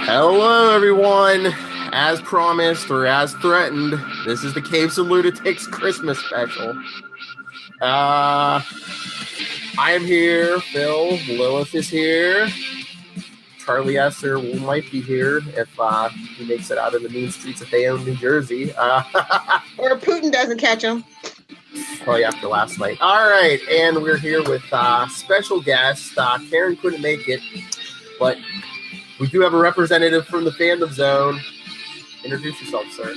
Hello, everyone. As promised or as threatened, this is the Caves and Lunatics Christmas special. I am here. Phil, Lilith is here. Charlie Esser might be here if he makes it out of the mean streets of Bayonne, New Jersey. Or Putin doesn't catch him. Probably after last night. All right, and we're here with special guest. Karen couldn't make it, but we do have a representative from the Fandom Zone. Introduce yourself, sir.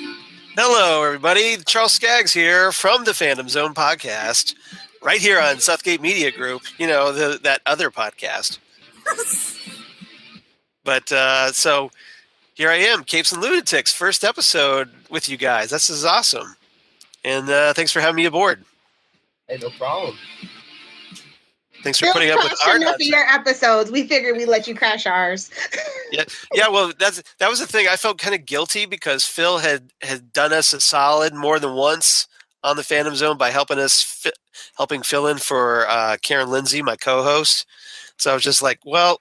Hello, everybody. Charles Skaggs here from the Fandom Zone podcast, right here on Southgate Media Group. You know, that other podcast. But so here I am, Capes and Lunatics, first episode with you guys. This is awesome. And thanks for having me aboard. Hey, no problem. Thanks for putting up with our enough of your episodes. We figured we'd let you crash ours. Yeah. Well, that was the thing. I felt kind of guilty because Phil had done us a solid more than once on the Fandom Zone by helping fill in for Karen Lindsay, my co-host. So I was just like, well,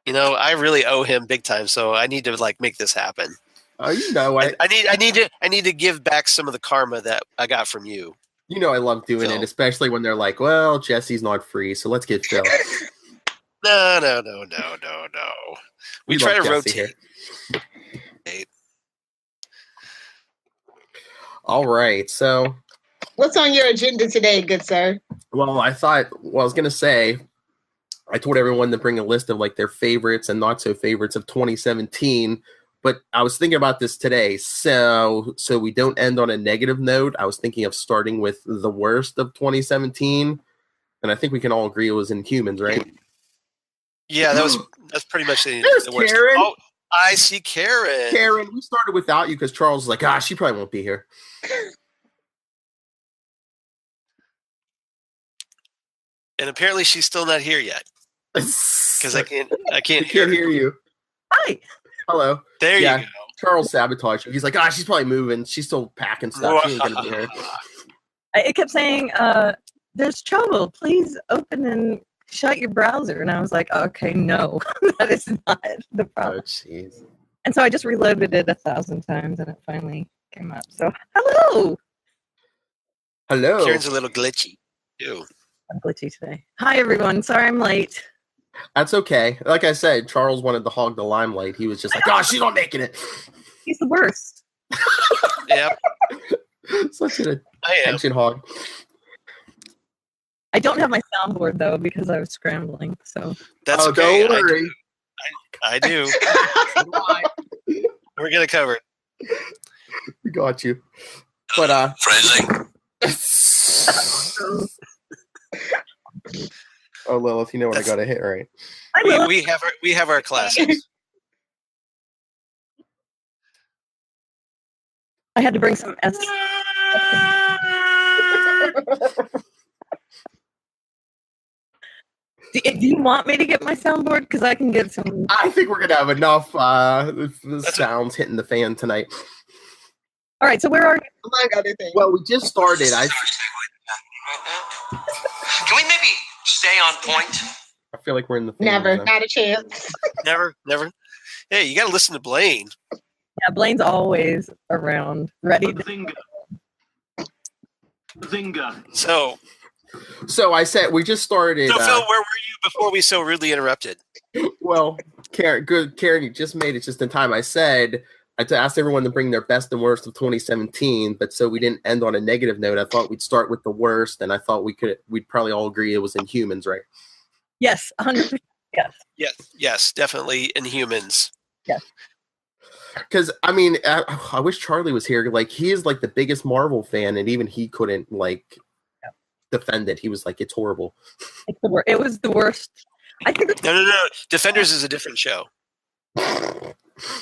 you know, I really owe him big time. So I need to make this happen. Oh, you know, I need to give back some of the karma that I got from you. You know I love doing Phil. it, especially when they're like, well, Jesse's not free, so let's get Phil. No. We try to rotate. All right, so. What's on your agenda today, good sir? Well, I was going to say, I told everyone to bring a list of their favorites and not so favorites of 2017. But I was thinking about this today, so we don't end on a negative note. I was thinking of starting with the worst of 2017, and I think we can all agree it was Inhumans, right? Yeah, that's pretty much the worst. Karen. Oh, I see Karen. Karen, we started without you because Charles was like, she probably won't be here. And apparently she's still not here yet because I can't hear you. Hi. Hello. There you go. Charles sabotaged you. He's like, she's probably moving. She's still packing stuff. She ain't gonna be here. It kept saying, there's trouble. Please open and shut your browser. And I was like, okay, no, that is not the problem. Oh, jeez. And so I just reloaded it 1,000 times and it finally came up. So, hello. Hello. Karen's a little glitchy, too. I'm glitchy today. Hi, everyone. Sorry I'm late. That's okay. Like I said, Charles wanted to hog the limelight. He was just like, she's not making it. He's the worst. Yep. Such an attention hog. I don't have my soundboard, though, because I was scrambling. So that's okay. Don't worry. I do. We're going to cover it. We got you. But, phrasing. Oh, Lilith, you know what I got to hit, right? We have our classes. I had to bring some S. Do you want me to get my soundboard? Because I can get some. I think we're gonna have enough sounds hitting the fan tonight. All right, so where are you? Among other things. Well, we just started. Can we maybe stay on point? I feel like we're in the Never, not a chance. Never. Hey, you got to listen to Blaine. Yeah, Blaine's always around, ready to. Zinga. So I said we just started. So Phil, where were you before we so rudely interrupted? Well, Karen, you just made it just in time. I asked everyone to bring their best and worst of 2017, but so we didn't end on a negative note. I thought we'd start with the worst, and I thought we'd probably all agree it was Inhumans, right? Yes, 100%. Yes, definitely Inhumans. Yes. Because I wish Charlie was here. He is the biggest Marvel fan, and even he couldn't defend it. He was like, "It's horrible." It was the worst. I think. No. Defenders is a different show.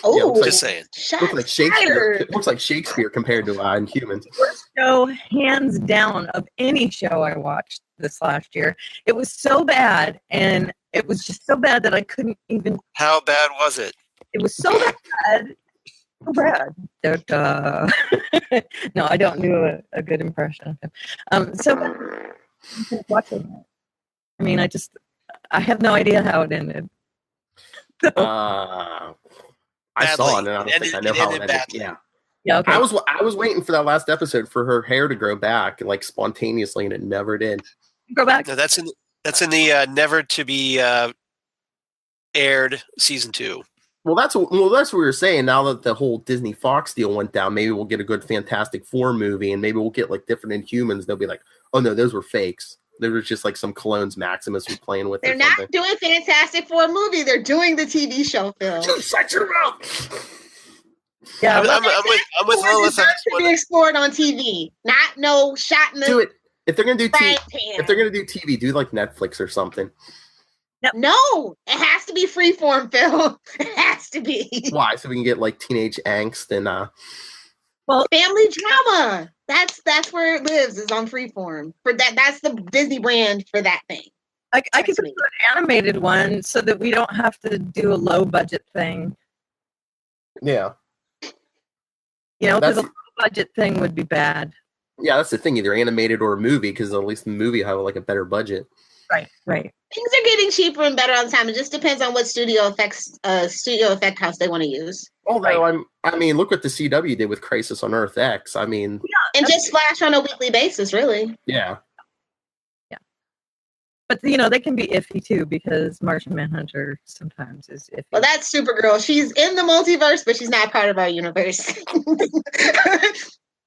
Oh, just saying. Looks like Shakespeare. It looks like Shakespeare compared to Inhumans. Worst show, hands down, of any show I watched this last year. It was so bad, and it was just so bad that I couldn't even. How bad was it? It was so bad. So bad. No, I don't do a good impression of him. So watching it. I mean, I have no idea how it ended. So, I Badly. saw it, and I don't think I know It how it ended ended. badly. Yeah. yeah, okay. I was waiting for that last episode for her hair to grow back like spontaneously, and it never did. Go back. No, that's in the never to be aired season 2. Well, that's what we were saying. Now that the whole Disney Fox deal went down, maybe we'll get a good Fantastic Four movie, and maybe we'll get like different Inhumans. They'll be like, "Oh no, those were fakes. They were just like some clones Maximus was playing with." They're or not something. doing Fantastic Four movie. They're doing the TV show, Phil. Shut your mouth. Yeah, I'm with Lilith. To be explored on TV, not no shot in the Do it if they're gonna do frying TV. pan. If they're gonna do TV, do like Netflix or something. No, it has to be freeform, Phil. It has to be. Why? So we can get like teenage angst and Family drama. That's where it lives, is on freeform. For that's the Disney brand for that thing. I could That's do me. an animated one so that we don't have to do a low budget thing. yeah. You know, because a That's- low budget thing would be bad. Yeah, that's the thing. Either animated or a movie, because at least the movie have like a better budget. Right. Things are getting cheaper and better all the time. It just depends on what studio effect house they want to use. Although I mean, look what the CW did with Crisis on Earth X. I mean, And just flash on a weekly basis, really. yeah. But you know, they can be iffy too because Martian Manhunter sometimes is iffy. Well, that's Supergirl. She's in the multiverse, but she's not part of our universe.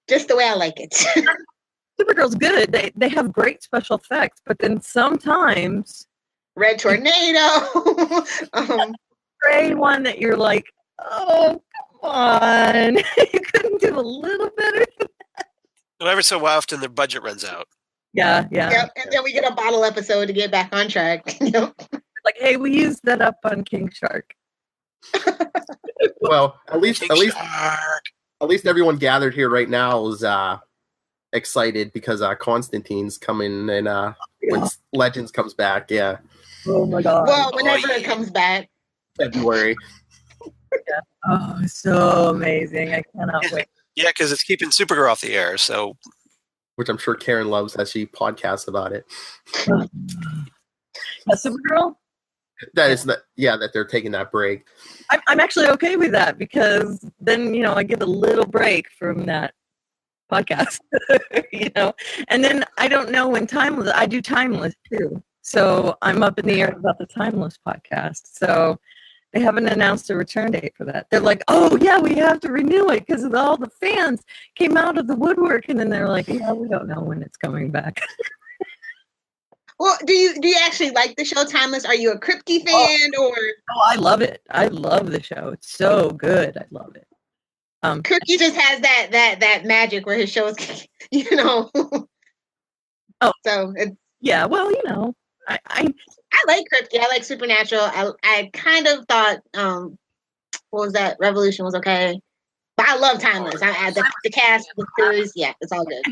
Just the way I like it. Supergirl's good. They have great special effects, but then sometimes Red Tornado. gray one that you're like, oh come on, you couldn't do a little better. Whenever so often their budget runs out. Yeah. Yep. And then we get a bottle episode to get back on track. Yep. Like, hey, we used that up on King Shark. Well, at least Shark. everyone gathered here right now is excited because Constantine's coming and when Legends comes back, yeah, Oh my god. Well, whenever yeah. it comes back. February. Oh, so amazing. I cannot wait. Yeah, because it's keeping Supergirl off the air. So Which I'm sure Karen loves as she podcasts about it. Supergirl? That is that they're taking that break. I'm actually okay with that because then, you know, I get a little break from that podcast, you know, and then I don't know when Timeless, I do Timeless too. So I'm up in the air about the Timeless podcast. So they haven't announced a return date for that. They're like, oh yeah, we have to renew it because all the fans came out of the woodwork. And then they're like, yeah, we don't know when it's coming back. Well, do you actually like the show Timeless? Are you a Kripke fan or Oh, I love it. I love the show. It's so good. I love it. Kripke just has that magic where his shows, you know. Oh. So it's, Yeah, well, you know, I like Kripke. I like Supernatural. I kind of thought what was that? Revolution was okay. But I love Timeless. The cast, the series, yeah, it's all good.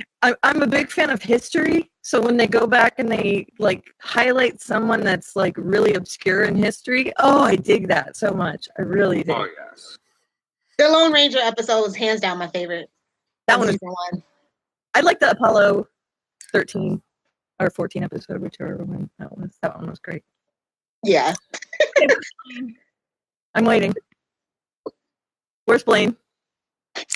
I'm a big fan of history. So when they go back and they like highlight someone that's like really obscure in history, oh, I dig that so much. I really do. Oh yes. The Lone Ranger episode was hands down my favorite. That one is Season one. I like the Apollo 13 or 14 episode, whichever one that was. That one was great. Yeah. I'm waiting. Where's Blaine?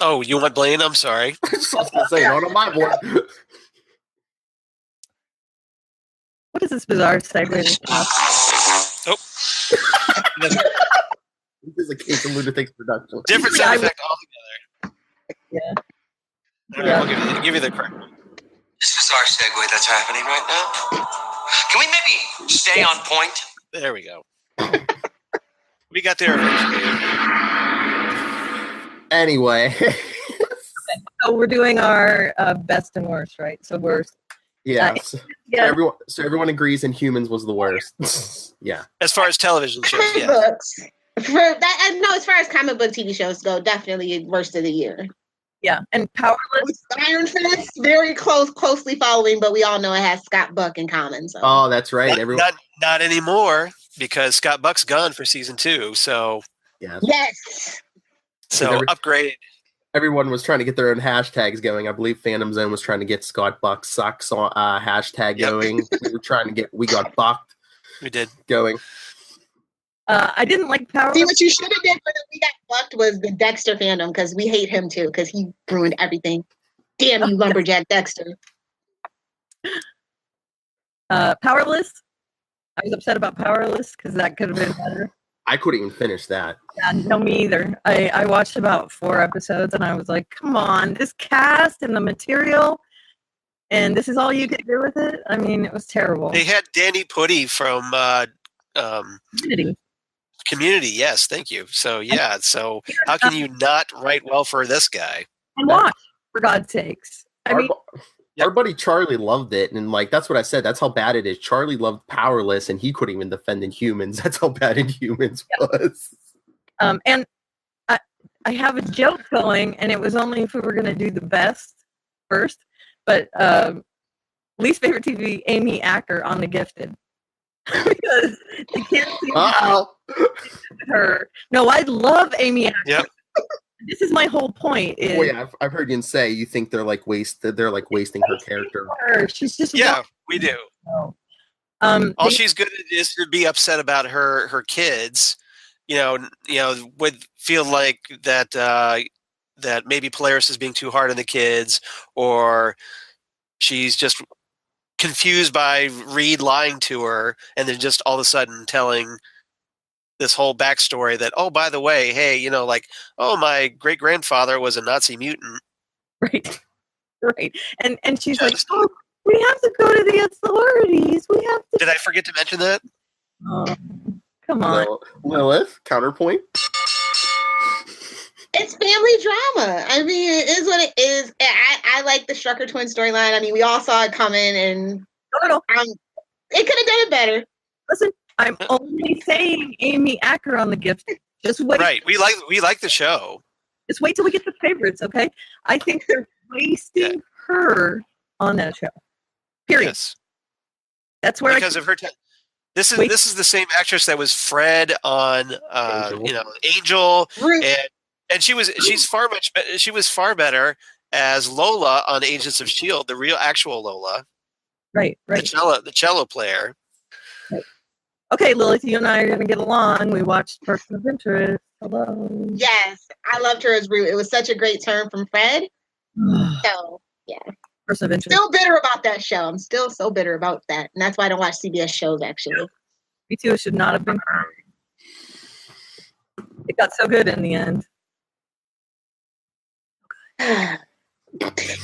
oh, you want Blaine? I'm sorry. I was gonna say, not on my board. What is this bizarre segue? Oh, This is a Case of Lunatics production. different sound effect altogether. Yeah. All right, Yeah. we'll give you the correct one. This bizarre segue that's happening right now. Can we maybe stay on point? There we go. We got there eventually. Anyway, So we're doing our best and worst, right? So worst. yeah. Yeah. So everyone agrees Inhumans was the worst. Yeah. As far as television shows, Comic yeah. books. For that, no, as far as comic book TV shows go, definitely worst of the year. Yeah. And Powerless. With Iron Fist, very closely following, but we all know it has Scott Buck in common. So. Oh, that's right. Everyone. Not anymore because Scott Buck's gone for season 2. So Yeah. Yes. upgrade. Everyone was trying to get their own hashtags going. I believe Fandom Zone was trying to get Scott Buck sucks on hashtag Yep. going. We got bucked We did. going. I didn't like Power. See, what you should have did for the We Got Fucked was the Dexter fandom, because we hate him too, because he ruined everything. Damn you, lumberjack Dexter. Powerless. I was upset about Powerless because that could have been better. I couldn't even finish that. Yeah, no, me either. I watched about 4 episodes and I was like, come on, this cast and the material, and this is all you could do with it? I mean, it was terrible. They had Danny Putty from Community. Yes, thank you. So, yeah. So how can you not write well for this guy? And watch, for God's sakes. I mean, our buddy Charlie loved it, and like that's what I said. That's how bad it is. Charlie loved Powerless, and he couldn't even defend Inhumans. That's how bad Inhumans was. And I have a joke going, and it was only if we were going to do the best first. But least favorite TV, Amy Acker on The Gifted, because you can't see her. No, I love Amy Acker. Yep. This is my whole point. Is, oh yeah, I've heard you say you think they're like wasting her character. She's just we do. All she's good at is to be upset about her kids. Would feel like that that maybe Polaris is being too hard on the kids, or she's just confused by Reed lying to her, and then just all of a sudden telling this whole backstory that, oh, by the way, hey, my great grandfather was a Nazi mutant. Right. And she's like, oh, we have to go to the authorities. We have to. Did I forget to mention that? Oh, come on, Lilith. Counterpoint. It's family drama. I mean, it is what it is. I like the Strucker twin storyline. I mean, we all saw it coming, and no. It could have done it better. Listen, I'm only saying Amy Acker on The Gift. Just wait. Right. We like the show. Just wait till we get the favorites, okay? I think they're wasting her on that show. Period. Yes. That's where because of her. This is the same actress that was Fred on Angel, and she was far better as Lola on Agents of S.H.I.E.L.D., the real actual Lola. Right. The cello player. Right. Okay, Lilith, you and I are going to get along. We watched Person of Interest. Hello. Yes, I loved her as Root. It was such a great turn from Fred. So, yeah. Person of Interest. Still bitter about that show. I'm still so bitter about that. And that's why I don't watch CBS shows, actually. Me too. It should not have been. It got so good in the end.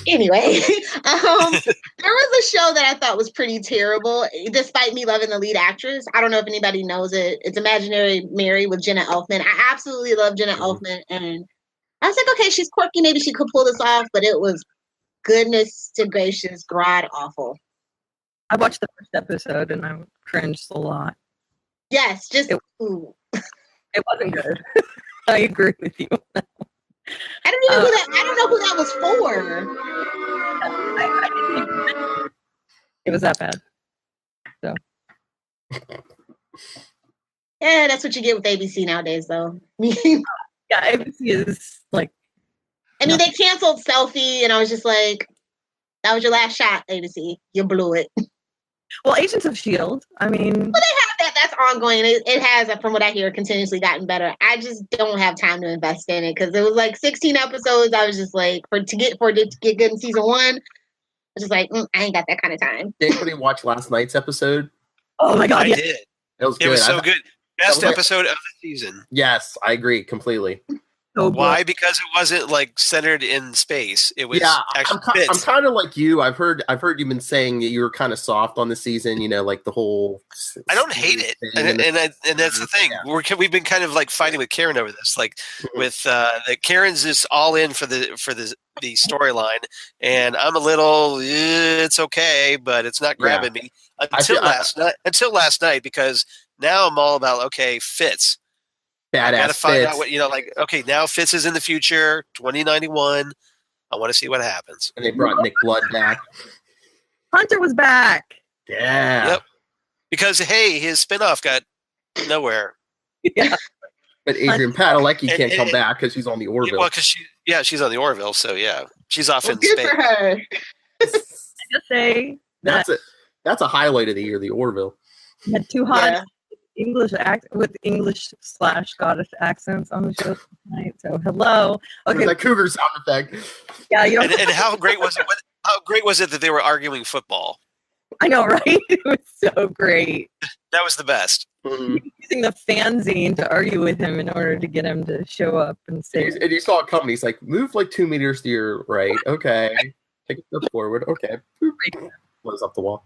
Anyway, there was a show that I thought was pretty terrible, despite me loving the lead actress. I don't know if anybody knows it. It's Imaginary Mary with Jenna Elfman. I absolutely love Jenna Elfman, and I was like, okay, she's quirky. Maybe she could pull this off, but it was goodness to gracious, god awful. I watched the first episode and I cringed a lot. Yes, just it wasn't good. I agree with you. I don't even I don't know who that was for. I didn't even, it was that bad. So yeah, that's what you get with ABC nowadays, though. Yeah, ABC is like. I mean, they canceled Selfie, and I was just like, "That was your last shot, ABC. You blew it." Well, Agents of S.H.I.E.L.D. I mean, well, they have that. That's ongoing. It has, from what I hear, continuously gotten better. I just don't have time to invest in it because it was like 16 episodes. I was just like, for it to get good in season 1, I was just like, I ain't got that kind of time. Did anybody watch last night's episode? Oh my god, I did. It was good. It was so good. Best episode of the season. Yes, I agree completely. So why? Because it wasn't like centered in space. It was actually I'm kind of like you. I've heard you've been saying that you were kind of soft on the season. Like the whole. I don't hate it, and that's the thing. Yeah. We've been kind of like fighting with Karen over this. Like with the Karen's just all in for the storyline, and I'm a little. It's okay, but it's not grabbing me until last night because now I'm all about Fitz. Badass. Gotta find out what okay, now Fitz is in the future, 2091. I want to see what happens. And they brought Nick Blood back. Hunter was back. Yeah. Yep. Because his spinoff got nowhere. Yeah. But Adrian Padalecki can't come back because she's on the Orville. Well, because she's on the Orville, so yeah, she's off in good space. For her. I just say that's a highlight of the year, the Orville. Had two hot English/Scottish accents on the show tonight. So hello. Okay. That cougar sound effect. Yeah, you know. And how great was it? How great was it that they were arguing football? I know, right? It was so great. That was the best. Using the fanzine to argue with him in order to get him to show up and say. And you saw it coming. He's like, move like 2 meters to your right. Okay. Take a step forward. Okay. Was up the wall.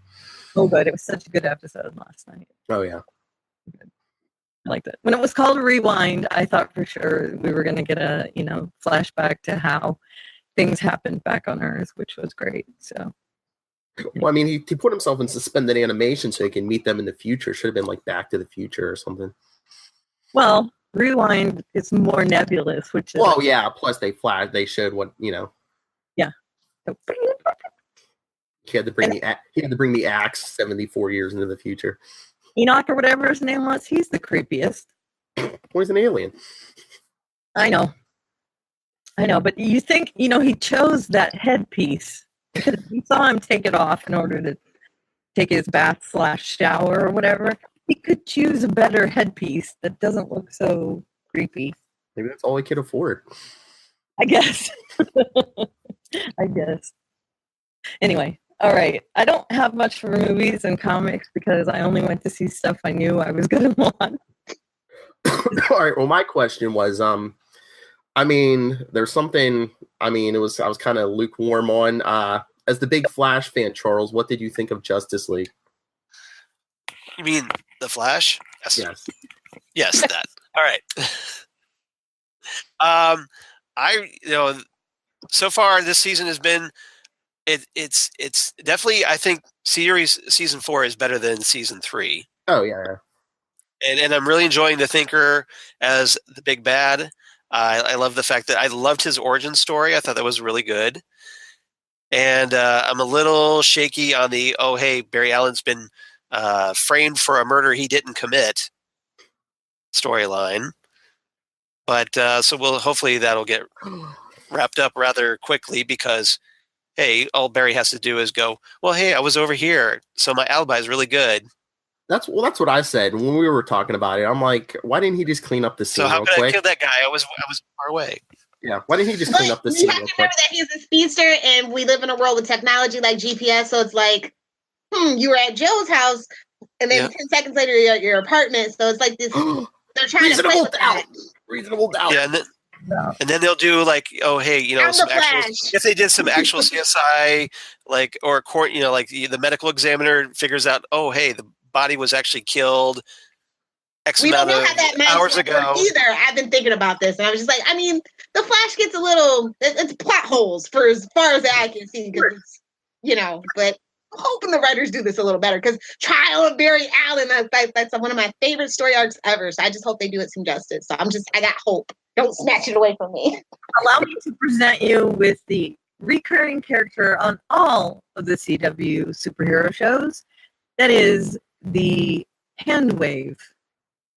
Oh, but it was such a good episode last night. Oh, yeah. I liked it. When it was called Rewind, I thought for sure we were going to get a, flashback to how things happened back on Earth, which was great. So. Well, I mean, he put himself in suspended animation so he can meet them in the future. Should have been like Back to the Future or something. Well, Rewind is more nebulous, which is. Well, yeah. Plus, they showed what Yeah. So, he had to bring the axe 74 years into the future. Enoch or whatever his name was, he's the creepiest. Well, he's an alien. I know, but you think he chose that headpiece. We saw him take it off in order to take his bath/shower or whatever. He could choose a better headpiece that doesn't look so creepy. Maybe that's all he could afford. I guess. I guess. Anyway, all right. I don't have much for movies and comics because I only went to see stuff I knew I was going to want. All right. Well, my question was, there's something. I was kind of lukewarm on. As the big Flash fan, Charles, what did you think of Justice League? You mean the Flash? Yes. Yes, that. All right. So far this season has been. It's definitely, I think season 4 is better than season 3. Oh yeah. And I'm really enjoying the Thinker as the big bad. I love the fact that I loved his origin story. I thought that was really good. And I'm a little shaky on the, Barry Allen's been framed for a murder he didn't commit storyline. But so hopefully that'll get wrapped up rather quickly because, hey, all Barry has to do is go, well, hey, I was over here, so my alibi is really good. That's what I said when we were talking about it. I'm like, why didn't he just clean up the scene? So how real could quick? I kill that guy? I was far away. Yeah, why didn't he just clean up the scene? You have to remember that he's a speedster, and we live in a world with technology like GPS. So it's like, you were at Joe's house, and then 10 seconds later you're at your apartment. So it's like this. They're trying to play with that. Reasonable doubt. Yeah, and then they'll do like, some actual. If they did some actual CSI, like or court, like the medical examiner figures out, the body was actually killed X amount of hours ago. Either I've been thinking about this, and I was just like, the Flash gets a little. It's plot holes for as far as I can see, because but. I'm hoping the writers do this a little better because Trial of Barry Allen, that's one of my favorite story arcs ever. So I just hope they do it some justice. So I got hope. Don't snatch it away from me. Allow me to present you with the recurring character on all of the CW superhero shows. That is the hand wave.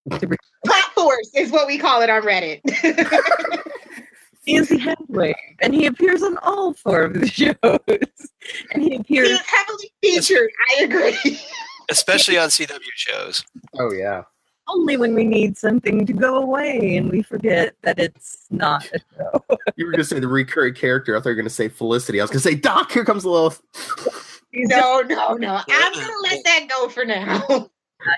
Plot force is what we call it on Reddit. He is the hand wave, and he appears on all 4 of the shows. And he appears. He's heavily featured. I agree. Especially on CW shows. Oh yeah. Only when we need something to go away, and we forget that it's not a show. You were going to say the recurring character. I thought you were going to say Felicity. I was going to say, Doc, here comes Lilith. No. I'm going to let that go for now.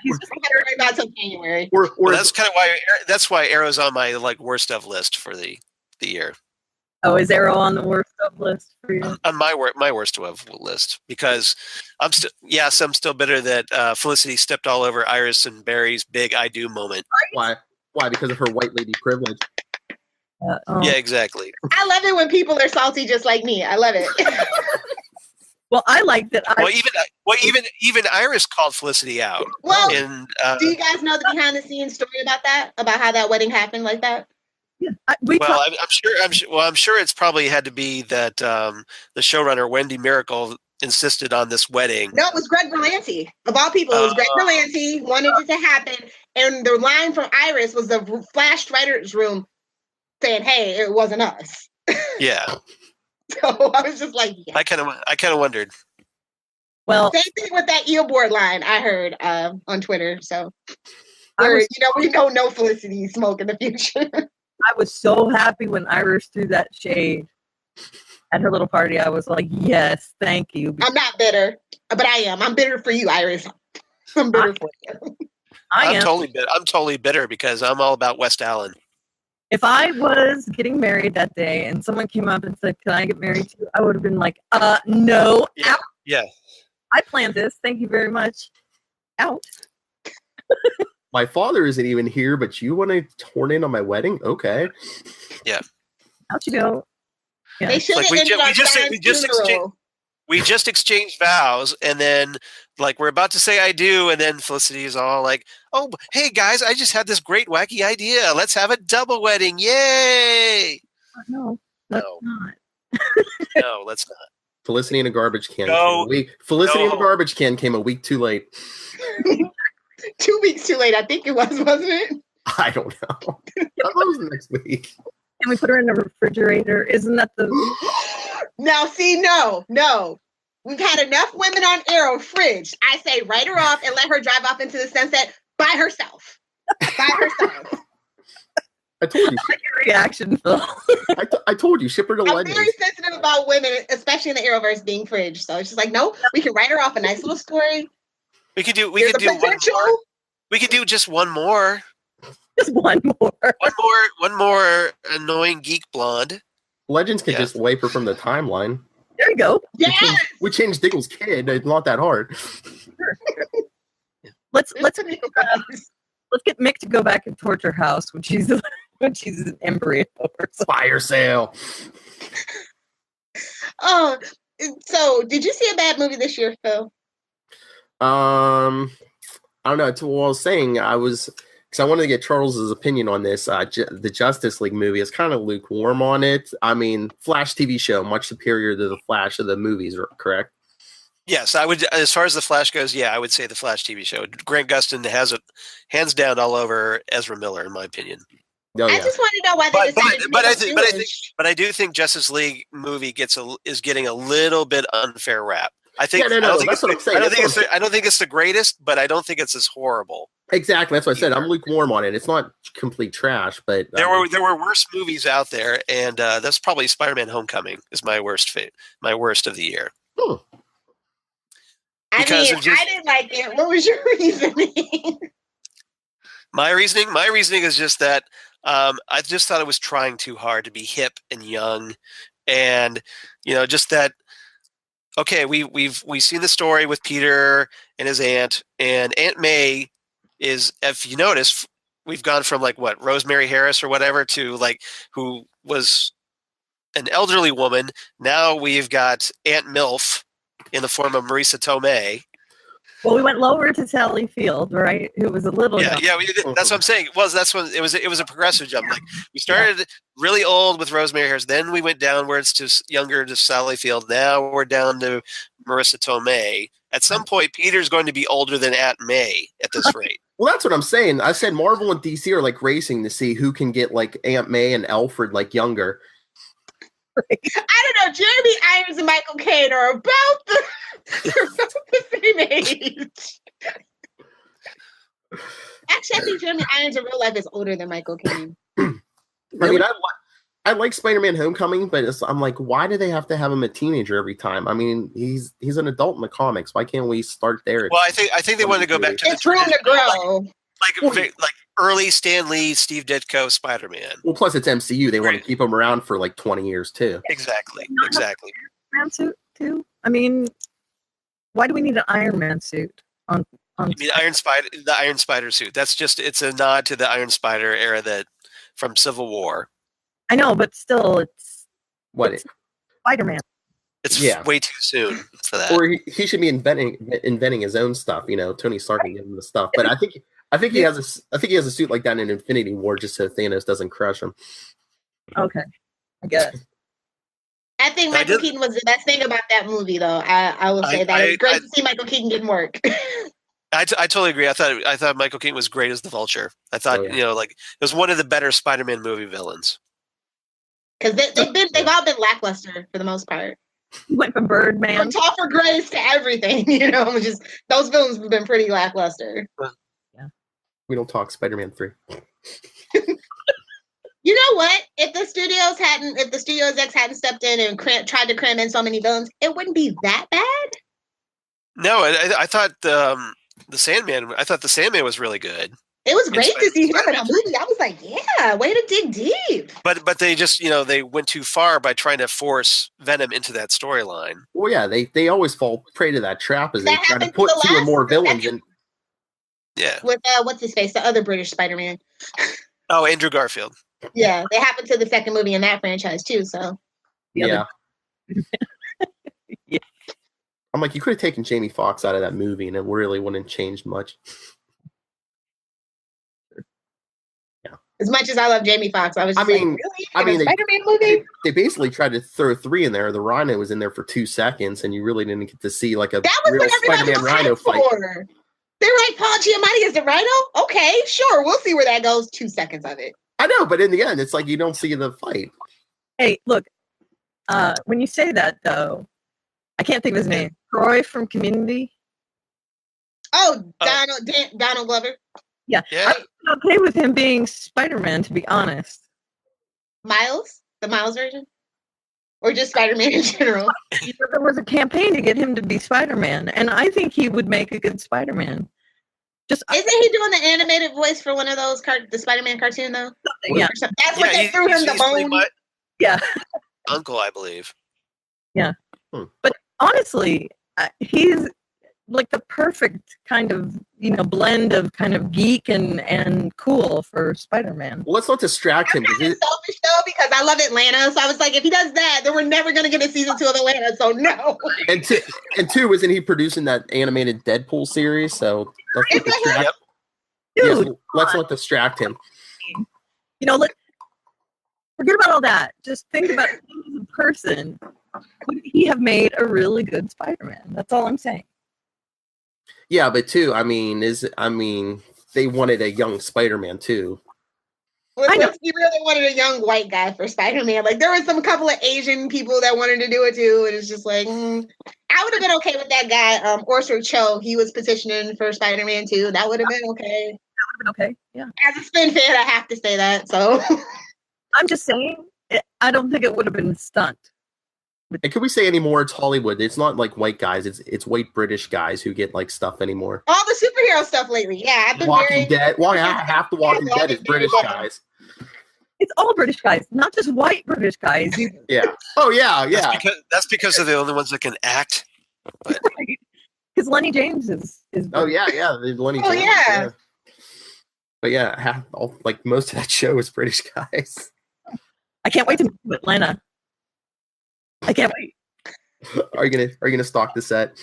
He's just going to worry about until January. That's kind of why Arrow's on my worst of list for the year. Oh, is Arrow on the worst of list for you? On my worst of list because I'm still bitter that Felicity stepped all over Iris and Barry's big I do moment. Why? Because of her white lady privilege. Yeah, exactly. I love it when people are salty just like me. I love it. Well, I like that. Even Iris called Felicity out. Well, do you guys know the behind the scenes story about that? About how that wedding happened like that? Yeah, I'm sure it's probably had to be that the showrunner Wendy Miracle insisted on this wedding. No, it was Greg Berlanti. Of all people, it was Greg Berlanti wanted it to happen, and the line from Iris was the Flash writers' room saying, "Hey, it wasn't us." Yeah. So I was just like, yeah. I kind of wondered. Well, same thing with that eelboard line I heard on Twitter. So Where, we know no Felicity smoke in the future. I was so happy when Iris threw that shade at her little party. I was like, yes, thank you. I'm not bitter, but I am. I'm bitter for you, Iris. I'm bitter for you. I'm totally bitter because I'm all about West Allen. If I was getting married that day and someone came up and said, can I get married to you? I would have been like, no. Yeah. Out. Yeah. I planned this. Thank you very much. Out. My father isn't even here, but you want to horn in on my wedding? Okay. Yeah. Out you go. Yeah. They should have ended on John's funeral. We just exchanged vows, and then we're about to say I do, and then Felicity is all like, "Oh, hey guys, I just had this great wacky idea. Let's have a double wedding! Yay!" No, let's not. No, let's not. Felicity in a garbage can. Felicity in a garbage can came a week too late. 2 weeks too late, I think it was, wasn't it? I don't know. I thought it was next week. Can we put her in the refrigerator? Isn't that the... Now, see, no. We've had enough women on Arrow fridge. I say write her off and let her drive off into the sunset by herself. I told you. I like your reaction, Phil. I told you, ship her to Legends. I'm very sensitive about women, especially in the Arrowverse, being fridge. So it's just like, no, we can write her off a nice little story. We could do one more. We could do just one more. Just one more. One more annoying geek blonde. Legends could just wipe her from the timeline. There you go. Yes! We changed Diggle's kid. It's not that hard. Let's get Mick to go back and torture House when she's an embryo. Fire sale. Oh, so did you see a bad movie this year, Phil? I don't know. What I was saying, because I wanted to get Charles's opinion on this. The Justice League movie is kind of lukewarm on it. I mean, Flash TV show much superior to the Flash of the movies, correct? Yes, I would. As far as the Flash goes, yeah, I would say the Flash TV show. Grant Gustin has it hands down all over Ezra Miller, in my opinion. Oh, yeah. I just want to know why they decided to make it but I do think Justice League movie is getting a little bit unfair rap. I think I don't think it's the greatest, but I don't think it's as horrible. Exactly, that's what I said. I'm lukewarm on it. It's not complete trash, but there were worse movies out there, and that's probably Spider-Man: Homecoming is my worst of the year. I didn't like it. What was your reasoning? My reasoning is just that I just thought it was trying too hard to be hip and young, and just that. Okay, we've seen the story with Peter and his aunt, and Aunt May is, if you notice, we've gone from Rosemary Harris or whatever to who was an elderly woman. Now we've got Aunt MILF in the form of Marisa Tomei. Well, we went lower to Sally Field, right? Who was a little that's what I'm saying. That's when it was a progressive jump. We started really old with Rosemary Harris, then we went downwards to younger to Sally Field. Now we're down to Marisa Tomei. At some point, Peter's going to be older than Aunt May at this rate. Well, that's what I'm saying. I said Marvel and DC are racing to see who can get Aunt May and Alfred younger. I don't know. Jeremy Irons and Michael Caine are about the same age. Actually, I think Jeremy Irons in real life is older than Michael Caine. I mean, I like Spider-Man: Homecoming, but I'm why do they have to have him a teenager every time? I mean, he's an adult in the comics. Why can't we start there? Well, I think they want to go back to it's room to grow. Early Stan Lee, Steve Ditko Spider-Man. Well, plus it's MCU. They want to keep him around for 20 years too. Exactly. Iron Man suit too. I mean, why do we need an Iron Man suit on? You mean the Iron Spider suit? It's a nod to the Iron Spider era from Civil War. I know, but still, it's Spider-Man. It's way too soon for that. Or he should be inventing his own stuff. Tony Stark can give him the stuff. But I think he has a suit like that in Infinity War just so Thanos doesn't crush him. Okay, I guess. I think Michael Keaton was the best thing about that movie, though. I will say that it's great to see Michael Keaton getting work. I totally agree. I thought Michael Keaton was great as the Vulture. I thought it was one of the better Spider-Man movie villains. Because they've all been lackluster for the most part. He went from Birdman from Topher Grace to everything. Just those villains have been pretty lackluster. Yeah. We don't talk Spider-Man 3. You know what? If the studio execs hadn't stepped in and tried to cram in so many villains, it wouldn't be that bad. No, I thought the Sandman. I thought the Sandman was really good. It was great to see him in a movie. I was like, yeah, way to dig deep. But they just they went too far by trying to force Venom into that storyline. Well, yeah, they always fall prey to that trap as they try to put 2 or more villains in. Yeah. With what's his face, the other British Spider-Man. Oh, Andrew Garfield. Yeah, they happened to the second movie in that franchise too. So. Yeah. Yeah. I'm like, you could have taken Jamie Foxx out of that movie, and it really wouldn't have changed much. As much as I love Jamie Foxx, I was just really? A Spider-Man movie? They basically tried to throw 3 in there. The Rhino was in there for 2 seconds, and you really didn't get to see like a real Spider-Man Rhino fight. They're like, Paul Giamatti is the Rhino? Okay, sure. We'll see where that goes. 2 seconds of it. I know, but in the end, it's like you don't see the fight. Hey, look. When you say that, though, I can't think of his name. Troy from Community? Oh, Donald Glover? Yeah. I'm okay with him being Spider-Man, to be honest. Miles? The Miles version? Or just Spider-Man in general? There was a campaign to get him to be Spider-Man, and I think he would make a good Spider-Man. Isn't he doing the animated voice for one of those the Spider-Man cartoon, though? Yeah. That's what they threw him the bone. Yeah. Uncle, I believe. Yeah. But honestly, he's like the perfect kind of blend of kind of geek and cool for Spider-Man. Well, let's not distract him. I'm selfish though because I love Atlanta, so I was like, if he does that, then we're never gonna get a season 2 of Atlanta. So no. And two, isn't he producing that animated Deadpool series? So let's not distract. Dude, let's not distract him. Forget about all that. Just think about him as a person. Could he have made a really good Spider-Man? That's all I'm saying. Yeah, but too, they wanted a young Spider-Man too. He really wanted a young white guy for Spider-Man. Like there was some couple of Asian people that wanted to do it too, and it's just like I would have been okay with that guy, Orso Cho. He was petitioning for Spider-Man too. That would have been okay. That would have been okay. Yeah. As a Spin fan, I have to say that. So I'm just saying, I don't think it would have been a stunt. And can we say anymore? It's Hollywood. It's not like white guys. It's white British guys who get like stuff anymore. All the superhero stuff lately. Yeah, I've been Walking Dead. Well, yeah, half the Walking Dead is British guys. It's all British guys, not just white British guys. Yeah. Oh yeah, yeah. That's because they're the only ones that can act. Because Lenny James is. Oh yeah, Lenny. Oh James, yeah. But yeah, most of that show is British guys. I can't wait to move to Atlanta. I can't wait. Are you gonna stalk the set?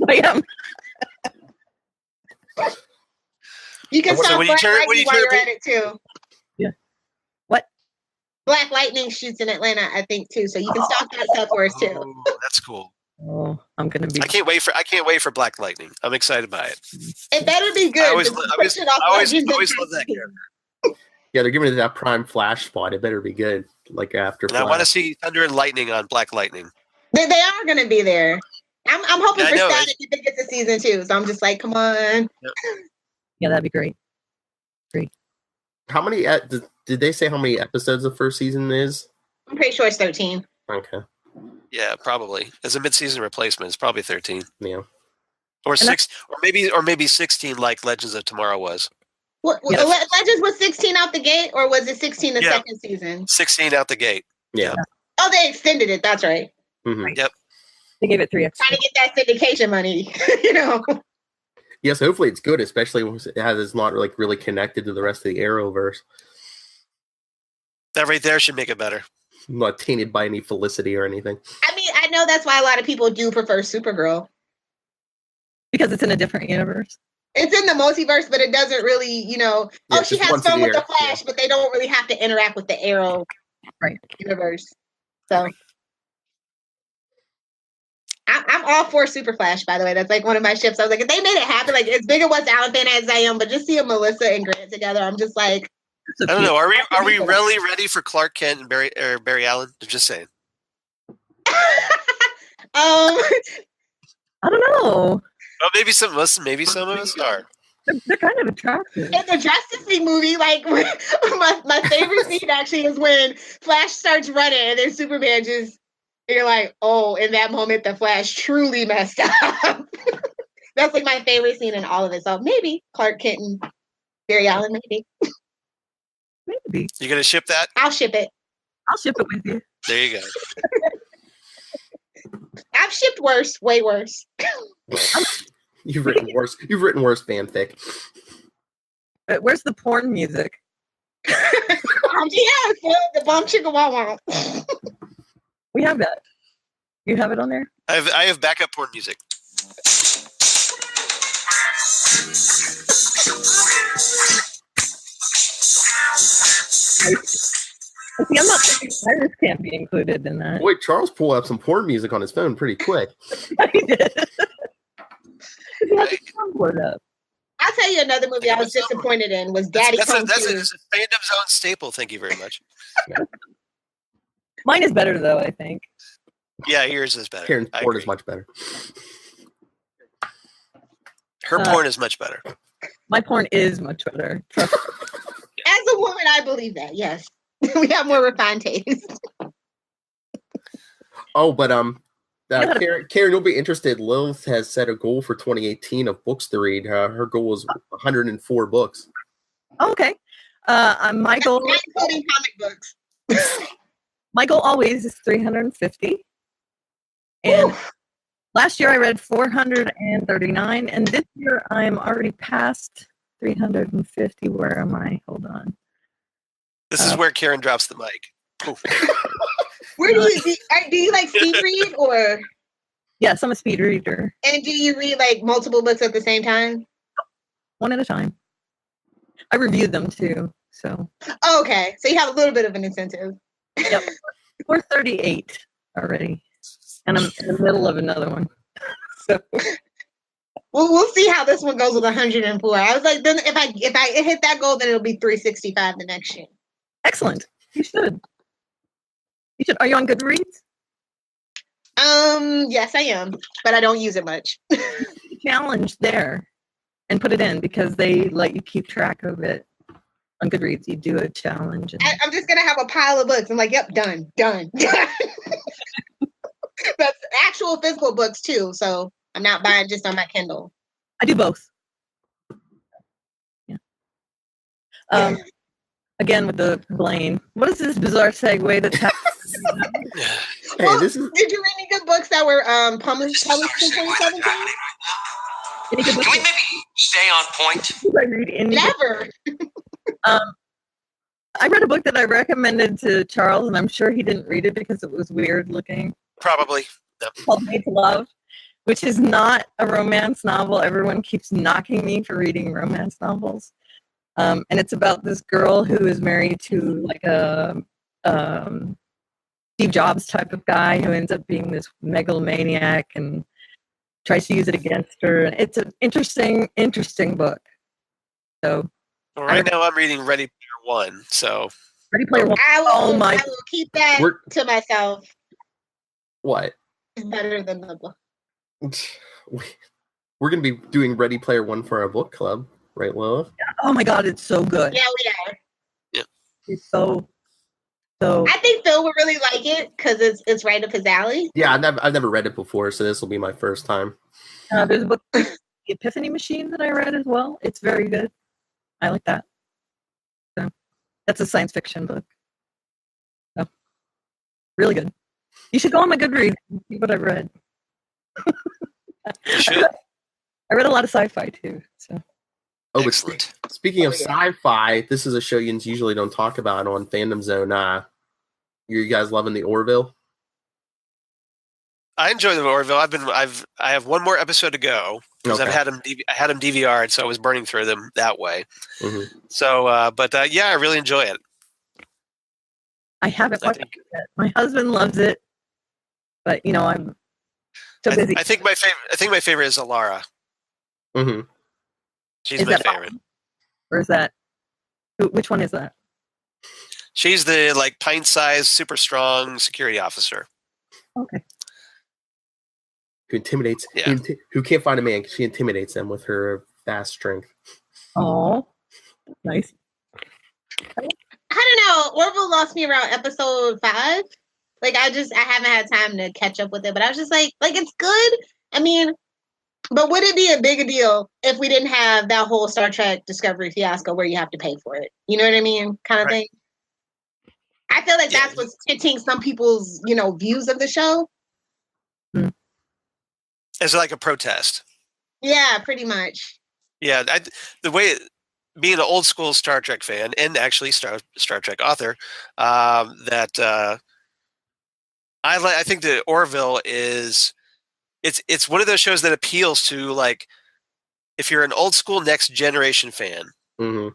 I am. You can stalk Black Lightning while you're at it too. Yeah. What? Black Lightning shoots in Atlanta, I think too. So you can stalk that set for us too. Oh, that's cool. Oh, I'm gonna be. I can't wait for Black Lightning. I'm excited by it. It better be good. I always love that character. Yeah, they're giving it that prime Flash spot. It better be good. Like after. And I want to see Thunder and Lightning on Black Lightning. They are going to be there. I'm hoping for Static if it gets a season 2. So I'm just like, come on. Yep. Yeah, that'd be great. Great. How many? Did they say how many episodes the first season is? I'm pretty sure it's 13. Okay. Yeah, probably. As a mid-season replacement, it's probably 13. Yeah. Or maybe 16, like Legends of Tomorrow was. What, Yeah. Legends was 16 out the gate, or was it 16 the second season? 16 out the gate. Yeah. Oh, they extended it. That's right. Mm-hmm. Yep. They gave it 3 extra. Trying to get that syndication money, you know. Yes, hopefully it's good, especially when it's not like really connected to the rest of the Arrowverse. That right there should make it better. Not tainted by any Felicity or anything. I mean, I know that's why a lot of people do prefer Supergirl. Because it's in a different universe. It's in the multiverse, but it doesn't really, she has fun with the Flash, but they don't really have to interact with the Arrow universe. So I'm all for Super Flash, by the way. That's like one of my ships. I was like, if they made it happen, like as big a what's Alan fan as I am, but just seeing Melissa and Grant together, I'm just like, I don't know. Are we really ready for Clark Kent and Barry Allen? Just saying. I don't know. Well, maybe some of us are. They're kind of attractive. In the Justice League movie, like my favorite scene actually is when Flash starts running and then Superman just, you're like, oh, in that moment, the Flash truly messed up. That's like my favorite scene in all of it. So maybe Clark Kent and Barry Allen, maybe. Maybe. You gonna ship that? I'll ship it. I'll ship it with you. There you go. I've shipped worse, way worse. You've written worse. You've written worse fanfic. But where's the porn music? Yeah, the bomb chicka wow wow. We have that. You have it on there? I have backup porn music. See, I'm not thinking Cyrus can't be included in that. Boy, Charles pulled up some porn music on his phone pretty quick. He did. He had the soundboard up. I'll tell you another movie I was disappointed in was Daddy Come That's True. a Fandom Zone staple. Thank you very much. Mine is better, though, I think. Yeah, yours is better. Karen's I porn agree. is much better. Her porn is much better. My porn is much better. Trust me. As a woman, I believe that, yes. We have more refined taste. Oh, but Karen, you'll be interested. Lilith has set a goal for 2018 of books to read. Her goal is 104 books. Oh, okay. My goal, Not including comic books. my goal always is 350. And last year I read 439, and this year I'm already past 350. Where am I? Hold on. This is where Karen drops the mic. Poof. Where do you like speed read or? Yes, I'm a speed reader. And do you read like multiple books at the same time? One at a time. I review them too. So. Oh, okay, so you have a little bit of an incentive. Yep. 438 already, and I'm in the middle of another one. So. We'll see how this one goes with 104. I was like, then if I hit that goal, then it'll be 365 the next year. Excellent. You should. You should. Are you on Goodreads? Yes, I am, but I don't use it much. Challenge there and put it in because they let you keep track of it on Goodreads. You do a challenge. And... I'm just gonna have a pile of books. I'm like, yep, done. That's actual physical books too, so I'm not buying just on my Kindle. I do both. Yeah. Again with the Blaine. What is this bizarre segue that's happening? Well, did you read any good books that were published in 2017? Any good books? Can we maybe stay on point? Did I read any Never. I read a book that I recommended to Charles, and I'm sure he didn't read it because it was weird looking. Probably. No. Called Made to Love, which is not a romance novel. Everyone keeps knocking me for reading romance novels. And it's about this girl who is married to like a Steve Jobs type of guy who ends up being this megalomaniac and tries to use it against her. And it's an interesting book. So Well, right now I'm reading Ready Player One. So Ready Player One. I will my! keep that to myself. What? It's better than the book. We're going to be doing Ready Player One for our book club, right, Lilith? Oh my God, it's so good. Yeah, we are. Yeah. It's so. I think Phil would really like it because it's right up his alley. Yeah, I've never read it before, so this will be my first time. There's a book, The Epiphany Machine, that I read as well. It's very good. I like that. So that's a science fiction book. So really good. You should go on my Goodreads and see what I've read. you should. I read a lot of sci-fi too. So. Oh, Excellent. but speaking of sci-fi, this is a show you usually don't talk about on Fandom Zone. You guys loving the Orville? I enjoy the Orville. I have one more episode to go because Okay. I had them DVR'd, so I was burning through them that way. Mm-hmm. So, but yeah, I really enjoy it. I haven't watched it yet. My husband loves it, but I'm so busy. I think my favorite is Alara. Mm-hmm. She's Is my that favorite. Or is that? Which one is that? She's the pint-sized, super strong security officer. Okay. Who intimidates? Yeah. Who can't find a man? She intimidates them with her vast strength. Oh, nice. I don't know. Orville lost me around episode 5. Like I haven't had time to catch up with it, but I was just like it's good. I mean, but would it be a big deal if we didn't have that whole Star Trek Discovery fiasco where you have to pay for it? You know what I mean? Kind of thing. I feel like that's what's tinting some people's, views of the show. As like a protest. Yeah, pretty much. Yeah, the way being an old school Star Trek fan and actually Star Trek author, that I think that Orville is it's one of those shows that appeals to like if you're an old school Next Generation fan. Mm-hmm.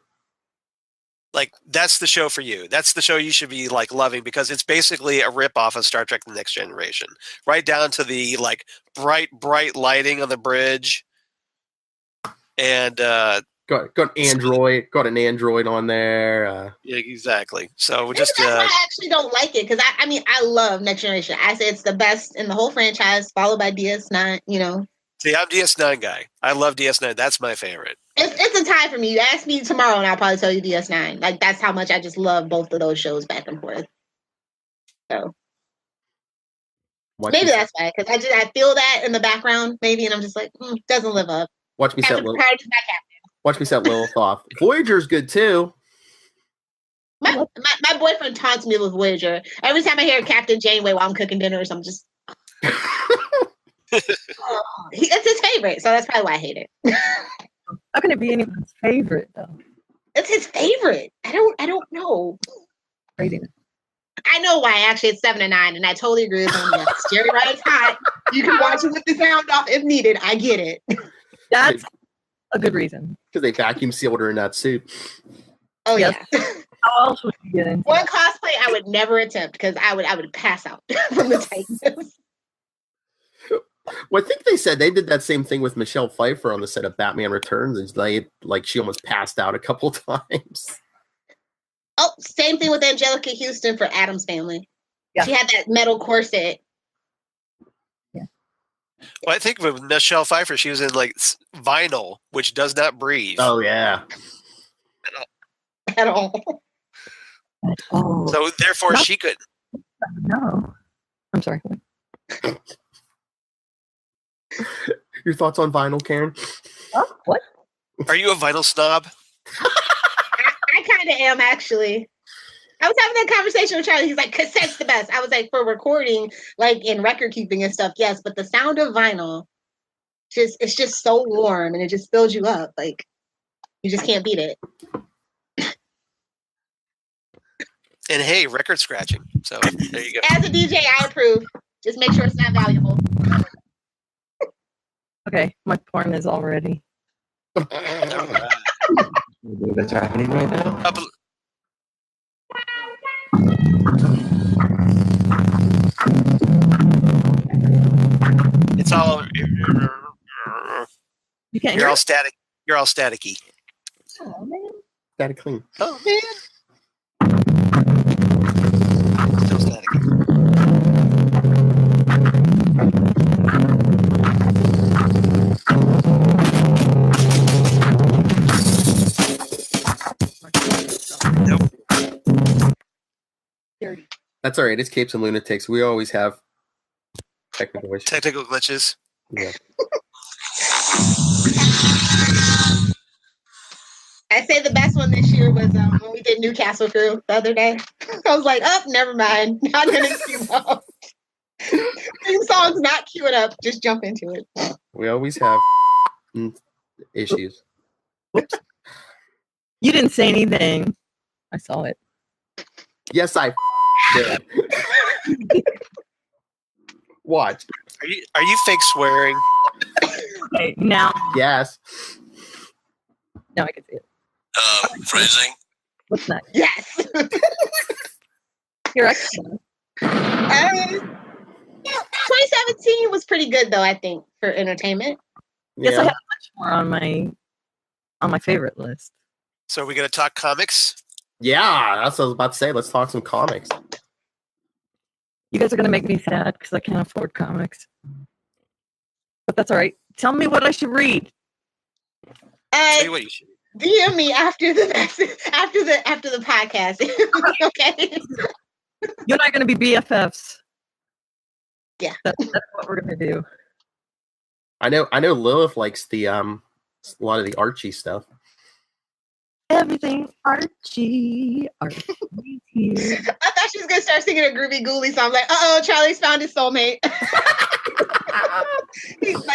Like that's the show for you. That's the show you should be like loving because it's basically a ripoff of Star Trek: The Next Generation, right down to the like bright lighting on the bridge, and got an android on there. Yeah, exactly. So Maybe that's why I actually don't like it because I love Next Generation. I say it's the best in the whole franchise, followed by DS9. See, I'm DS9 guy. I love DS9. That's my favorite. It's a tie for me. You ask me tomorrow, and I'll probably tell you DS9. Like that's how much I just love both of those shows back and forth. So maybe that's why, because I feel that in the background, maybe, and I'm just like, doesn't live up. Watch me set Lilith off. Voyager's good too. My boyfriend taunts me with Voyager. Every time I hear Captain Janeway while I'm cooking dinner, I'm just. It's his favorite, so that's probably why I hate it. How can it be anyone's favorite though? It's his favorite. I don't know. Craziness. I know why. Actually, it's 7 to 9, and I totally agree with him. Yes, Jerry Rice's hot. You can watch it with the sound off if needed. I get it. That's a good reason. Because they vacuum sealed her in that suit. Oh yes. Yeah. How else would you get into one cosplay I would never attempt because I would pass out from the tightness. Well, I think they said they did that same thing with Michelle Pfeiffer on the set of Batman Returns, and she almost passed out a couple times. Oh, same thing with Angelica Houston for Addams Family. Yeah. She had that metal corset. Yeah. Well, I think with Michelle Pfeiffer, she was in like vinyl, which does not breathe. Oh yeah. At all. Oh. So therefore, she could. No. I'm sorry. Your thoughts on vinyl, Karen? What? Are you a vinyl snob? I kind of am, actually. I was having that conversation with Charlie. He's like, cassette's the best. I was like, for recording, like in record keeping and stuff, yes. But the sound of vinyl, it's just so warm and it just fills you up. Like, you just can't beat it. And hey, record scratching. So there you go. As a DJ, I approve. Just make sure it's not valuable. Okay, my porn is all ready. That's happening right now. It's all. You can't. You're all static. You're all staticky. Oh man. Static clean. Oh man. Still staticky. Nope. That's all right. It's Capes and Lunatics. We always have technical issues. Technical glitches. Yeah. I say the best one this year was when we did Newcastle Crew the other day. I was like, oh, never mind. Not gonna queue up. Theme song's not queuing up. Just jump into it. We always have issues. Whoops. You didn't say anything. I saw it. Yes, I did. What? Are you fake swearing? Okay, now. Yes. Now I can see it. Phrasing. What's that? Yes. You're excellent. 2017 was pretty good though, I think, for entertainment. Yeah. Yes, I have much more on my favorite list. So are we going to talk comics? Yeah, that's what I was about to say. Let's talk some comics. You guys are going to make me sad because I can't afford comics. But that's all right. Tell me what I should read. Tell you what you should. DM me after the podcast. Okay. You're not going to be BFFs. Yeah. That's what we're going to do. I know Lilith likes the a lot of the Archie stuff. Everything Archie here. I thought she was gonna start singing a Groovy Ghoulie song. I'm like, Charlie's found his soulmate.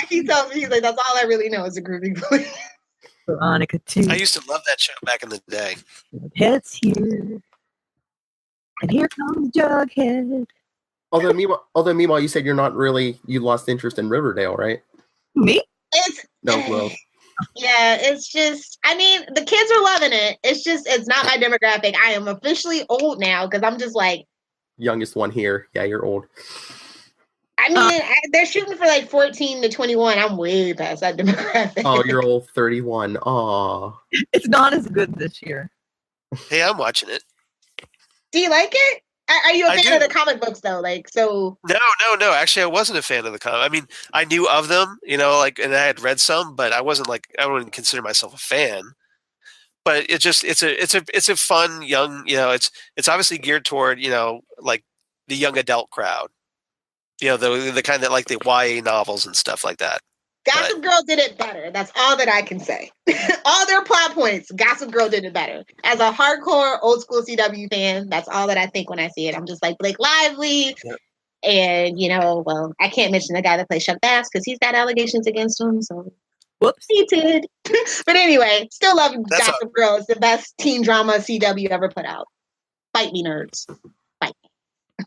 He tells me, he's like, that's all I really know is a Groovy Ghoulie. Veronica too. I used to love that show back in the day. Head's here. And here comes Jughead. Although meanwhile, you said you lost interest in Riverdale, right? Me? Well. Yeah, it's just, I mean, the kids are loving it. It's not my demographic. I am officially old now because I'm just like. Youngest one here. Yeah, you're old. I mean, they're shooting for like 14 to 21. I'm way past that demographic. Oh, you're old 31. Aw. It's not as good this year. Hey, I'm watching it. Do you like it? Are you a fan do. of the comic books though? Like, so. No. Actually, I wasn't a fan of the comic. I mean, I knew of them, and I had read some, but I wouldn't consider myself a fan. But it's a fun young, it's obviously geared toward, like the young adult crowd. The kind that like the YA novels and stuff like that. Gossip Girl did it better. That's all that I can say. All their plot points, Gossip Girl did it better. As a hardcore old school CW fan, that's all that I think when I see it. I'm just like Blake Lively. Yep. And, I can't mention the guy that plays Chuck Bass because he's got allegations against him. So, whoops, he did. But anyway, still love Gossip Girl. It's the best teen drama CW ever put out. Fight me, nerds. Fight me.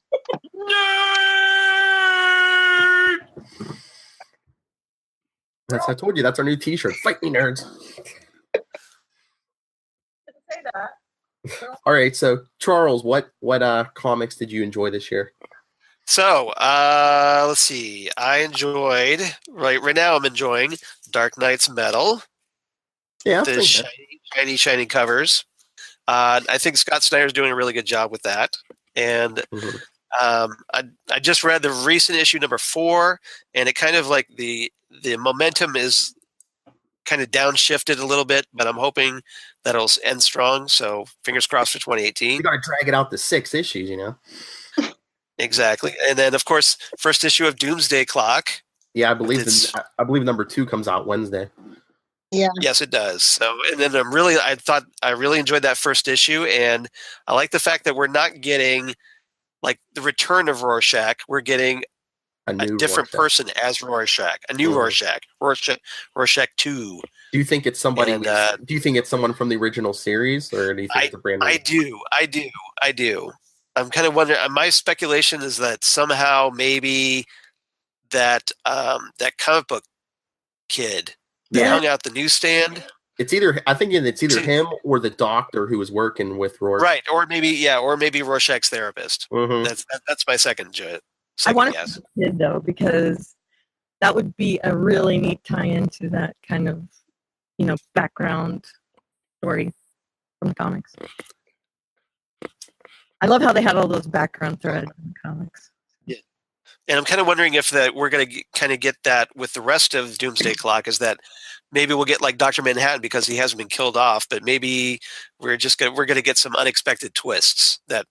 I told you, that's our new T-shirt. Fight me, nerds. Say that. All right, so Charles, what comics did you enjoy this year? So, let's see. I enjoyed right now. I'm enjoying Dark Knight's Metal. Yeah, the shiny covers. I think Scott Snyder's doing a really good job with that, and I just read the recent issue number 4, and it kind of like the momentum is kind of downshifted a little bit, but I'm hoping that it'll end strong. So fingers crossed for 2018. You got to drag it out to 6 issues, Exactly, and then of course, first issue of Doomsday Clock. Yeah, I believe number 2 comes out Wednesday. Yeah. Yes, it does. So, and then I really enjoyed that first issue, and I like the fact that we're not getting like the return of Rorschach. We're getting a different person as Rorschach, a new Rorschach 2. Do you think it's somebody? Do you think it's someone from the original series, or do you think it's a brand new? I do. I'm kind of wondering. My speculation is that somehow maybe that comic book kid that hung out the newsstand. I think it's either him or the doctor who was working with Rorschach. Right, or maybe Rorschach's therapist. Mm-hmm. That's my second I want guess. to be a kid though, because that would be a really neat tie-in to that kind of, background story from the comics. I love how they had all those background threads in the comics. Yeah, and I'm kind of wondering if we're going to kind of get that with the rest of Doomsday Clock. Is that maybe we'll get like Dr. Manhattan because he hasn't been killed off, but maybe we're going to get some unexpected twists that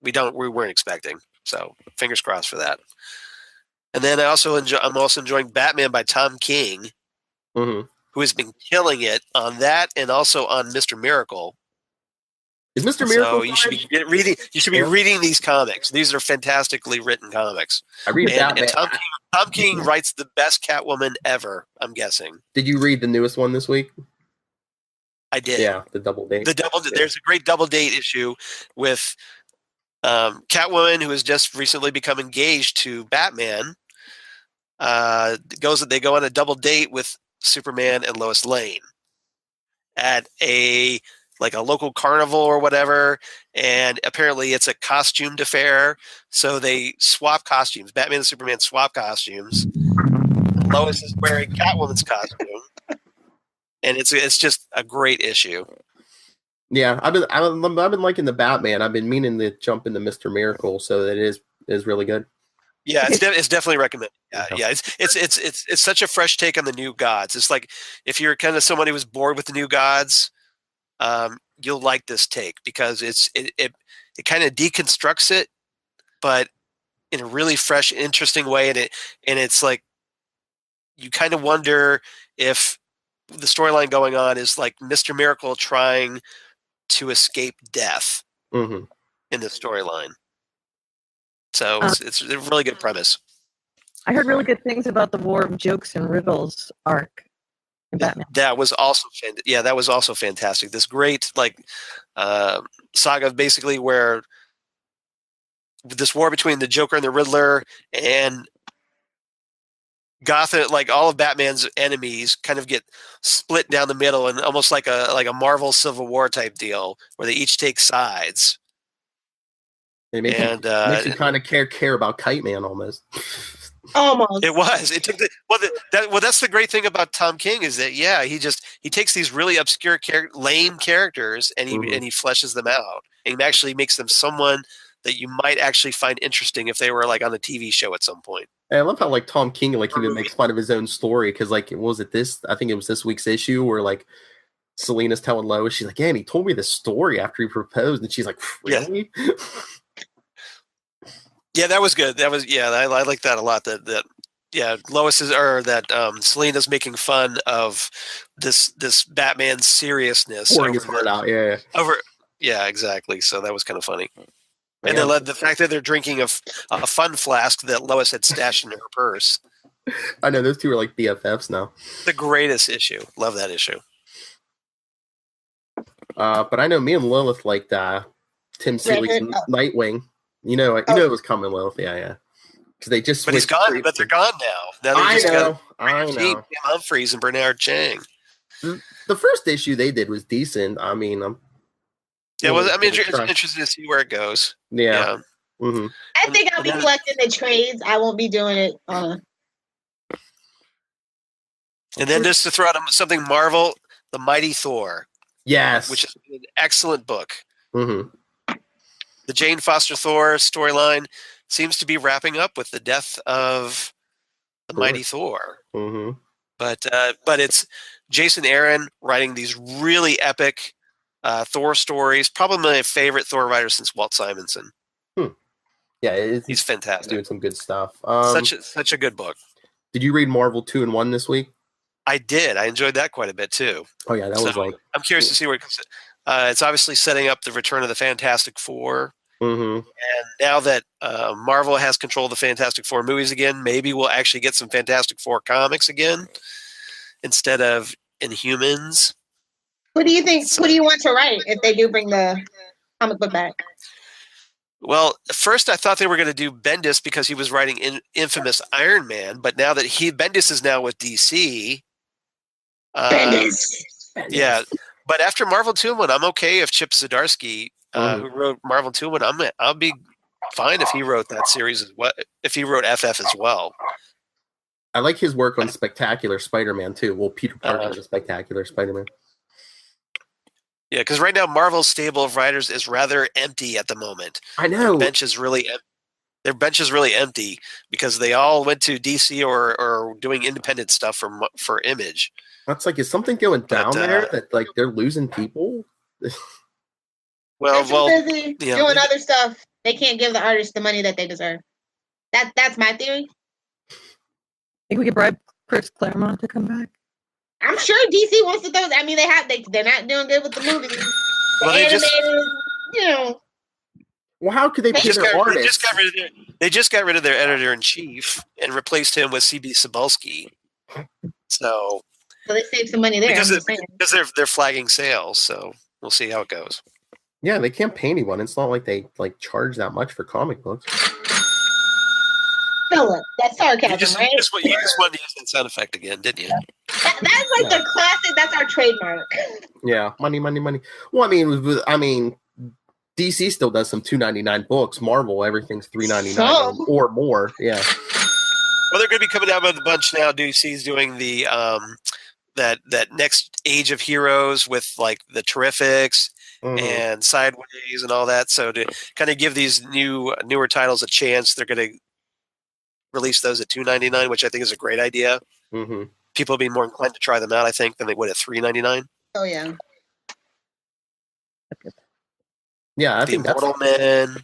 we weren't expecting. So fingers crossed for that. And then I'm also enjoying Batman by Tom King, who has been killing it on that and also on Mr. Miracle. Is Mr. Miracle? So you should be reading. You should be reading these comics. These are fantastically written comics. I read Batman. And Tom King writes the best Catwoman ever. I'm guessing. Did you read the newest one this week? I did. Yeah, the double date. There's a great double date issue with Catwoman, who has just recently become engaged to Batman. They go on a double date with Superman and Lois Lane at a local carnival or whatever, and apparently it's a costumed affair. So they swap costumes. Batman and Superman swap costumes. Lois is wearing Catwoman's costume, and it's just a great issue. Yeah, I've been liking the Batman. I've been meaning to jump into Mr. Miracle, so that is really good. Yeah, it's definitely recommended. Yeah, it's such a fresh take on the New Gods. It's like if you're kind of someone who was bored with the New Gods, you'll like this take because it kind of deconstructs it, but in a really fresh, interesting way, and it's like you kind of wonder if the storyline going on is like Mr. Miracle trying to escape death Mm-hmm. in the storyline. So it's a really good premise. I heard really good things about the War of Jokes and Riddles arc in Batman. That was also fantastic. This great saga basically where this war between the Joker and the Riddler and Gotham, like all of Batman's enemies, kind of get split down the middle, and almost like a Marvel Civil War type deal, where they each take sides. It makes you kind of care about Kite Man almost. Almost. It was. It took that's the great thing about Tom King is that he takes these really obscure lame characters and he fleshes them out and he actually makes them someone that you might actually find interesting if they were like on a TV show at some point. And I love how like Tom King like even makes fun of his own story because like I think it was this week's issue where like Selena's telling Lois, she's like, yeah, and he told me this story after he proposed, and she's like, really? Yeah, that was good. I like that a lot. Lois is Selena's making fun of this Batman seriousness. Pouring his heart out, yeah, exactly. So that was kind of funny. And then the fact that they're drinking a fun flask that Lois had stashed in her purse. I know, those two are like BFFs now. The greatest issue. Love that issue. But I know me and Lilith liked Tim Seeley's Nightwing. You know it was coming, Lilith. Yeah. Because they just. But he's gone. But they're gone now. I know. Tim Humphries and Bernard Chang. The first issue they did was decent. I mean, it's interesting to see where it goes. Yeah. Mm-hmm. I think I'll be collecting the trades. I won't be doing it. And then just to throw out something Marvel, The Mighty Thor. Yes. Which is an excellent book. Mm-hmm. The Jane Foster Thor storyline seems to be wrapping up with the death of the Mighty Thor. Mm-hmm. But it's Jason Aaron writing these really epic Thor stories. Probably my favorite Thor writer since Walt Simonson. Yeah, he's fantastic. Doing some good stuff. Such a good book. Did you read Marvel 2-in-1 this week? I did. I enjoyed that quite a bit too. Oh yeah, that was like. I'm curious to see where it comes. It's obviously setting up the return of the Fantastic Four. Mm-hmm. And now that Marvel has control of the Fantastic Four movies again, maybe we'll actually get some Fantastic Four comics again instead of Inhumans. What do you think? Who do you want to write if they do bring the comic book back? Well, first I thought they were going to do Bendis because he was writing infamous Iron Man, but now that Bendis is now with DC. Bendis. Yeah. But after Marvel 2-1, I'm okay if Chip Zdarsky, who wrote Marvel 2-1, I'll be fine if he wrote that series as well. If he wrote FF as well. I like his work on Spectacular Spider-Man too. Well, Peter Parker is a Spectacular Spider-Man. Yeah, because right now Marvel's stable of writers is rather empty at the moment. I know. Their bench is really empty because they all went to DC or doing independent stuff for Image. That's like, is something going down there that like they're losing people? They're too busy doing other stuff. They can't give the artists the money that they deserve. That's my theory. Think we could bribe Chris Claremont to come back? I'm sure DC wants to throw. I mean, they're not doing good with the movies. Well, Well, how could they pay their artists? They just got rid of their editor in chief and replaced him with CB Cebulski. So they saved some money there because they're flagging sales. So we'll see how it goes. Yeah, they can't pay anyone. It's not like they charge that much for comic books. Philip, that's sarcasm, right? You just wanted to use that sound effect again, didn't you? That's like the classic. That's our trademark. Yeah, money. Well, I mean, DC still does some $2.99 books. Marvel, everything's $3.99 or more. Yeah. Well, they're going to be coming out with a bunch now. DC's doing the that next age of heroes with like the Terrifics and Sideways and all that. So to kind of give these newer titles a chance, they're going to release those at $2.99, which I think is a great idea. Mm-hmm. People will be more inclined to try them out, I think, than they would at $3.99. Oh yeah. Yeah, I The think Immortal Man,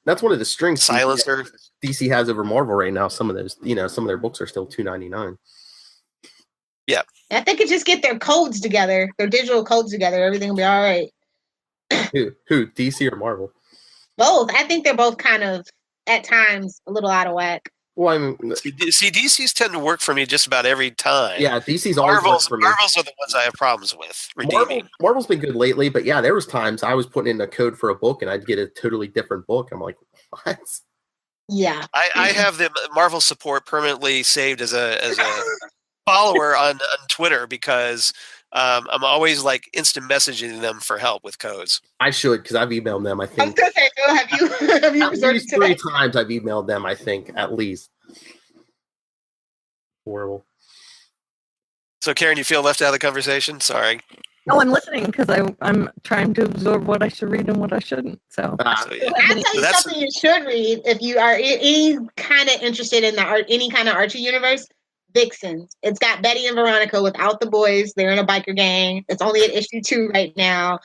that's one of the strengths Silencer. DC has over Marvel right now. Some of those, some of their books are still $2.99. Yeah. If they could just get their codes together, their digital codes together, everything will be all right. Who? DC or Marvel? Both. I think they're both kind of, at times, a little out of whack. Well, I mean, See, DC's tend to work for me just about every time. yeah, DC's always worked for me. Marvels are the ones I have problems with redeeming. Marvel's been good lately, but yeah, there was times I was putting in a code for a book and I'd get a totally different book. I'm like, what? Yeah. I have the Marvel support permanently saved as a follower on Twitter because I'm always like instant messaging them for help with codes. I should, because I've emailed them, I I was think. going to say, Phil, have you At resorted least to 3 that? times I've emailed them, I think, at least. Horrible. So, Karen, you feel left out of the conversation? Sorry. No, I'm listening because I'm trying to absorb what I should read and what I shouldn't. So, So, yeah. I'll tell you something you should read if you are any kind of interested in any kind of Archie universe. Vixens. It's got Betty and Veronica without the boys. They're in a biker gang. It's only at issue 2 right now.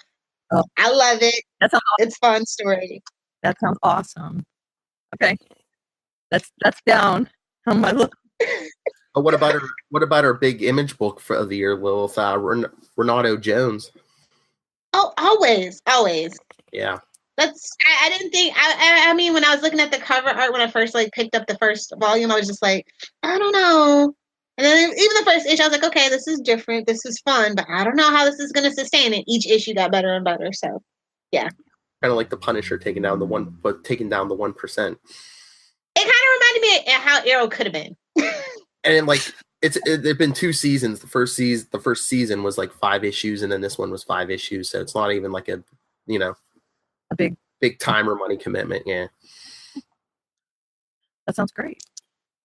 Oh. I love it. That sounds It's a fun story. That sounds awesome. Okay, that's down on my list. But what about our big image book for the year, with Renato Jones? Oh, always. Yeah. I didn't think I mean when I was looking at the cover art when I first picked up the first volume, I was just like, I don't know. And then even the first issue, I was like, okay, this is different, this is fun, but I don't know how this is gonna sustain it. Each issue got better and better. So yeah. Kind of like the Punisher taking down the 1%. It kind of reminded me of how Arrow could have been. And there've been 2 seasons. The first season was like 5 issues, and then this one was 5 issues. So it's not even like a big time or money commitment. Yeah, that sounds great.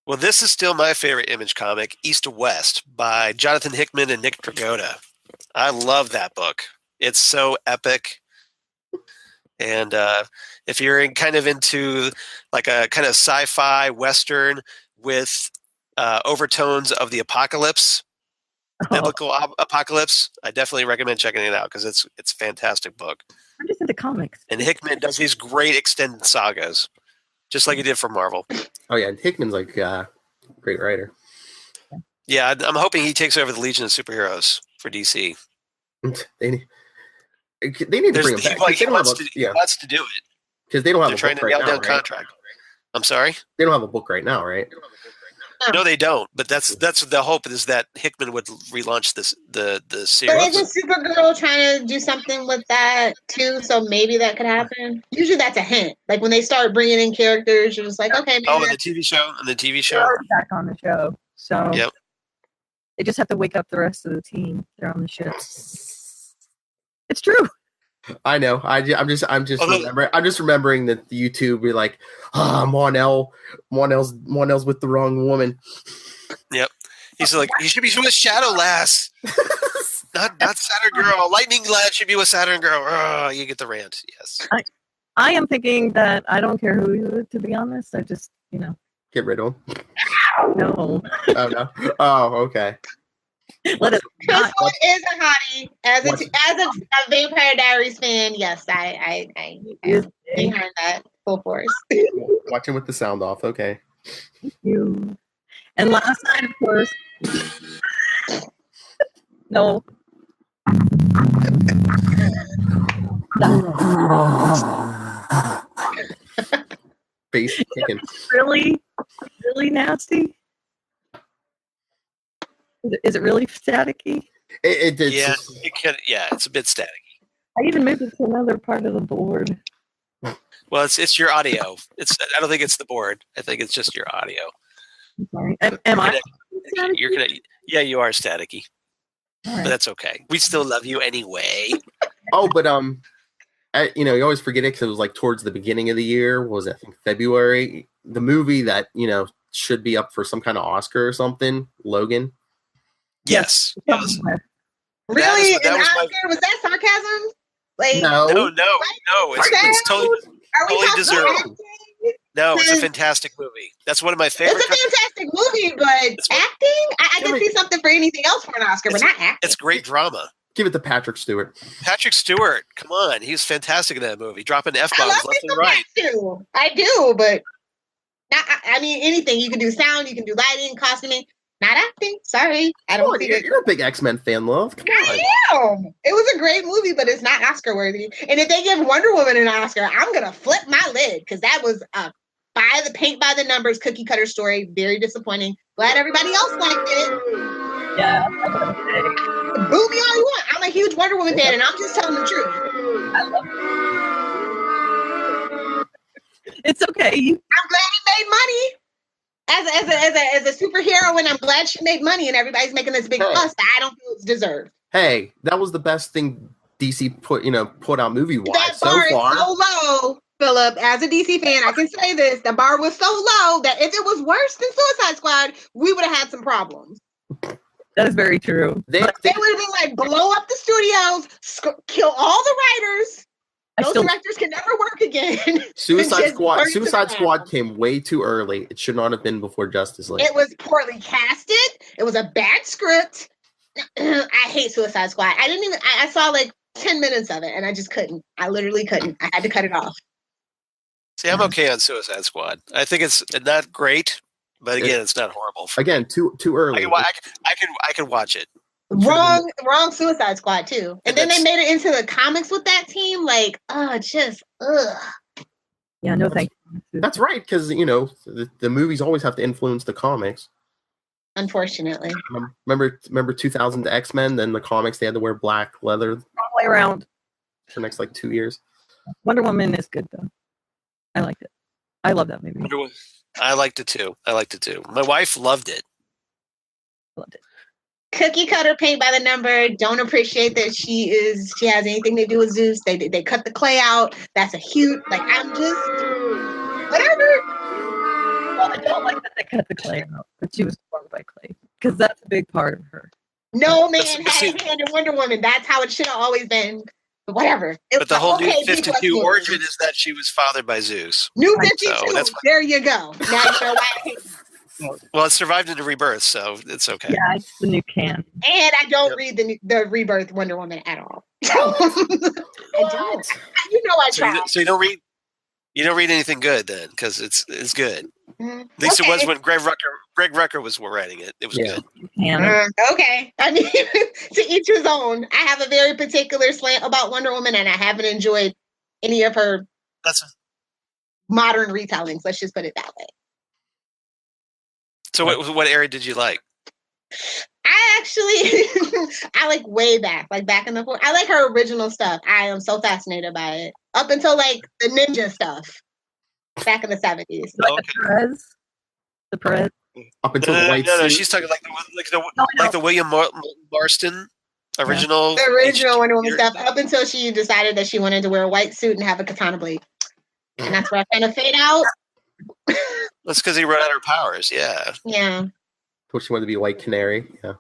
Well, this is still my favorite Image comic, East to West, by Jonathan Hickman and Nick Dragotta. I love that book. It's so epic. And if you're into like a kind of sci-fi Western with overtones of the apocalypse, biblical apocalypse, I definitely recommend checking it out because it's a fantastic book. I'm just into comics. And Hickman does these great extended sagas, just like he did for Marvel. Oh yeah, and Hickman's like a great writer. Yeah, I'm hoping he takes over the Legion of Superheroes for DC. They need to bring him back. He wants to do it because they don't have They're a book trying to right nail now, down right? contract. I'm sorry? They don't have a book right now, right? No, they don't. But that's the hope is that Hickman would relaunch the series. But isn't Supergirl trying to do something with that too? So maybe that could happen. Usually that's a hint. Like when they start bringing in characters, you're just like, okay. Maybe on the TV show. On the TV show. They're back on the show. So yep. They just have to wake up the rest of the team. They're on the ship. It's true. I know. I'm just remembering that the YouTube be like, Monel's with the wrong woman. Yep. He's like, he should be with Shadow Lass, not Saturn Girl. Lightning Lad should be with Saturn Girl. Oh, you get the rant. Yes. I am thinking that I don't care who you is, to be honest. I just get rid of him. No. Oh no. Oh okay. Chris Wood is a hottie. As a Vampire Diaries fan, yes, I behind that full force. Watching with the sound off, okay. Thank you. And last night, of course. No. Face kicking. Really nasty. Is it really staticky? It did. Yeah, it's a bit staticky. I even moved it to another part of the board. Well, it's your audio. I don't think it's the board. I think it's just your audio. I'm sorry. Am I? Yeah, you are staticky. Right. But that's okay. We still love you anyway. Oh, but you always forget it because it was like towards the beginning of the year. What was it, I think February? The movie that should be up for some kind of Oscar or something. Logan. Yes. Really? Was that sarcasm? Like, no. It's totally deserved. No, it's a fantastic movie. That's one of my favorite. It's a fantastic movie, but acting? I can see something for anything else for an Oscar, but not acting. It's great drama. Give it to Patrick Stewart. Patrick Stewart, come on, he was fantastic in that movie, dropping I F-bombs love left me and some right. that too. I do, but I mean, anything. You can do sound, you can do lighting, costuming. Not acting. Sorry. I don't think You're a big X-Men fan, love. Come on. I am. It was a great movie, but it's not Oscar worthy. And if they give Wonder Woman an Oscar, I'm gonna flip my lid because that was a paint by the numbers cookie cutter story. Very disappointing. Glad everybody else liked it. Yeah. Boo me all you want. I'm a huge Wonder Woman fan, and I'm just telling the truth. It's okay. I'm glad he made money. As a superhero, and I'm glad she made money, and everybody's making this big fuss. I don't feel it's deserved. Hey, that was the best thing DC put out movie wise That so bar far. is so low, Philip. As a DC fan, I can say this: the bar was so low that if it was worse than Suicide Squad, we would have had some problems. That is very true. They would have been like blow up the studios, kill all the writers. Those directors can never work again. Suicide Squad came way too early. It should not have been before Justice League. It was poorly casted. It was a bad script. I hate Suicide Squad. I saw like 10 minutes of it and I just couldn't. I literally couldn't. I had to cut it off. See, I'm okay on Suicide Squad. I think it's not great, but again, it's not horrible. Again, too early. I can watch it. Wrong Suicide Squad too. And then they made it into the comics with that team. Like, Yeah, no thank you. That's right, because the movies always have to influence the comics. Unfortunately. Remember 2000 X-Men, then the comics they had to wear black leather all the way around for the next 2 years. Wonder Woman is good though. I liked it. I love that movie. I liked it too. My wife loved it. Loved it. Cookie cutter, paint by the number. Don't appreciate that she has anything to do with Zeus. They cut the clay out. That's a huge I'm just whatever. Well, I don't like that they cut the clay out, but she was formed by clay because that's a big part of her. No man had a hand in Wonder Woman. That's how it should have always been. But whatever. But the whole New 52 origin is that she was fathered by Zeus. New 52. There you go. Now you know why I hate it. Well, it survived into rebirth, so it's okay. Yeah, it's the new can. And I don't read the rebirth Wonder Woman at all. I don't. You know I try. So you don't read. You don't read anything good then, because it's good. At least it was when Greg Rucker was writing it. It was good. Okay. I mean, to each his own. I have a very particular slant about Wonder Woman, and I haven't enjoyed any of her modern retellings. Let's just put it that way. So what area did you like? I like way back, like back in the I like her original stuff. I am so fascinated by it. Up until like the ninja stuff back in the 70s. The Perez. Up until the white suit. No, she's talking like the William Marston original. The original Wonder Woman stuff. Up until she decided that she wanted to wear a white suit and have a katana blade. And that's where I kind of fade out. That's because he run out her powers. Yeah. Yeah. She wanted to be a white canary. Yeah.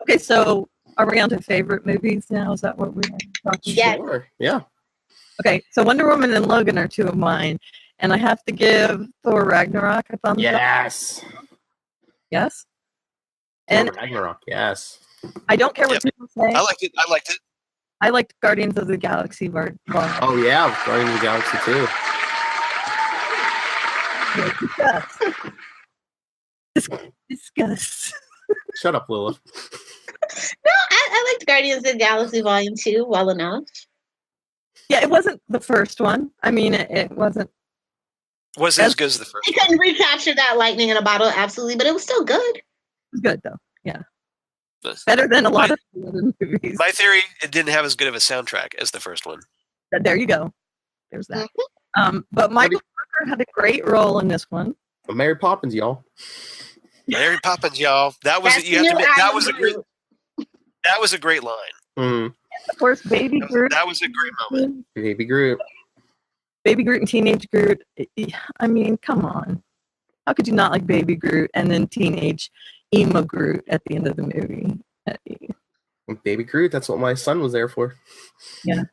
Okay, so are we on to favorite movies now? Is that what we're talking about? Sure. Yeah. Okay, so Wonder Woman and Logan are two of mine, and I have to give Thor Ragnarok a thumbs up. Yes. Yes. And Ragnarok. Yes. I don't care what people say. I liked it. I liked Guardians of the Galaxy. Oh yeah, Guardians of the Galaxy too. Discuss. Shut up, Lilith. No, I liked Guardians of the Galaxy Volume 2 well enough. Yeah, it wasn't the first one. I mean, it wasn't. Wasn't as good as the first one. It couldn't recapture that lightning in a bottle, absolutely, but it was still good. It was good, though. Yeah. Better than a lot of other movies. My theory, it didn't have as good of a soundtrack as the first one. There you go. There's that. But Michael Rooker had a great role in this one. Mary Poppins, y'all. Mary Poppins, y'all. That was that was a great line. Mm. Of course, Baby Groot. That was a great moment. Baby Groot. Baby Groot and Teenage Groot. I mean, come on. How could you not like Baby Groot and then Teenage Emo Groot at the end of the movie? Baby Groot, that's what my son was there for. Yeah.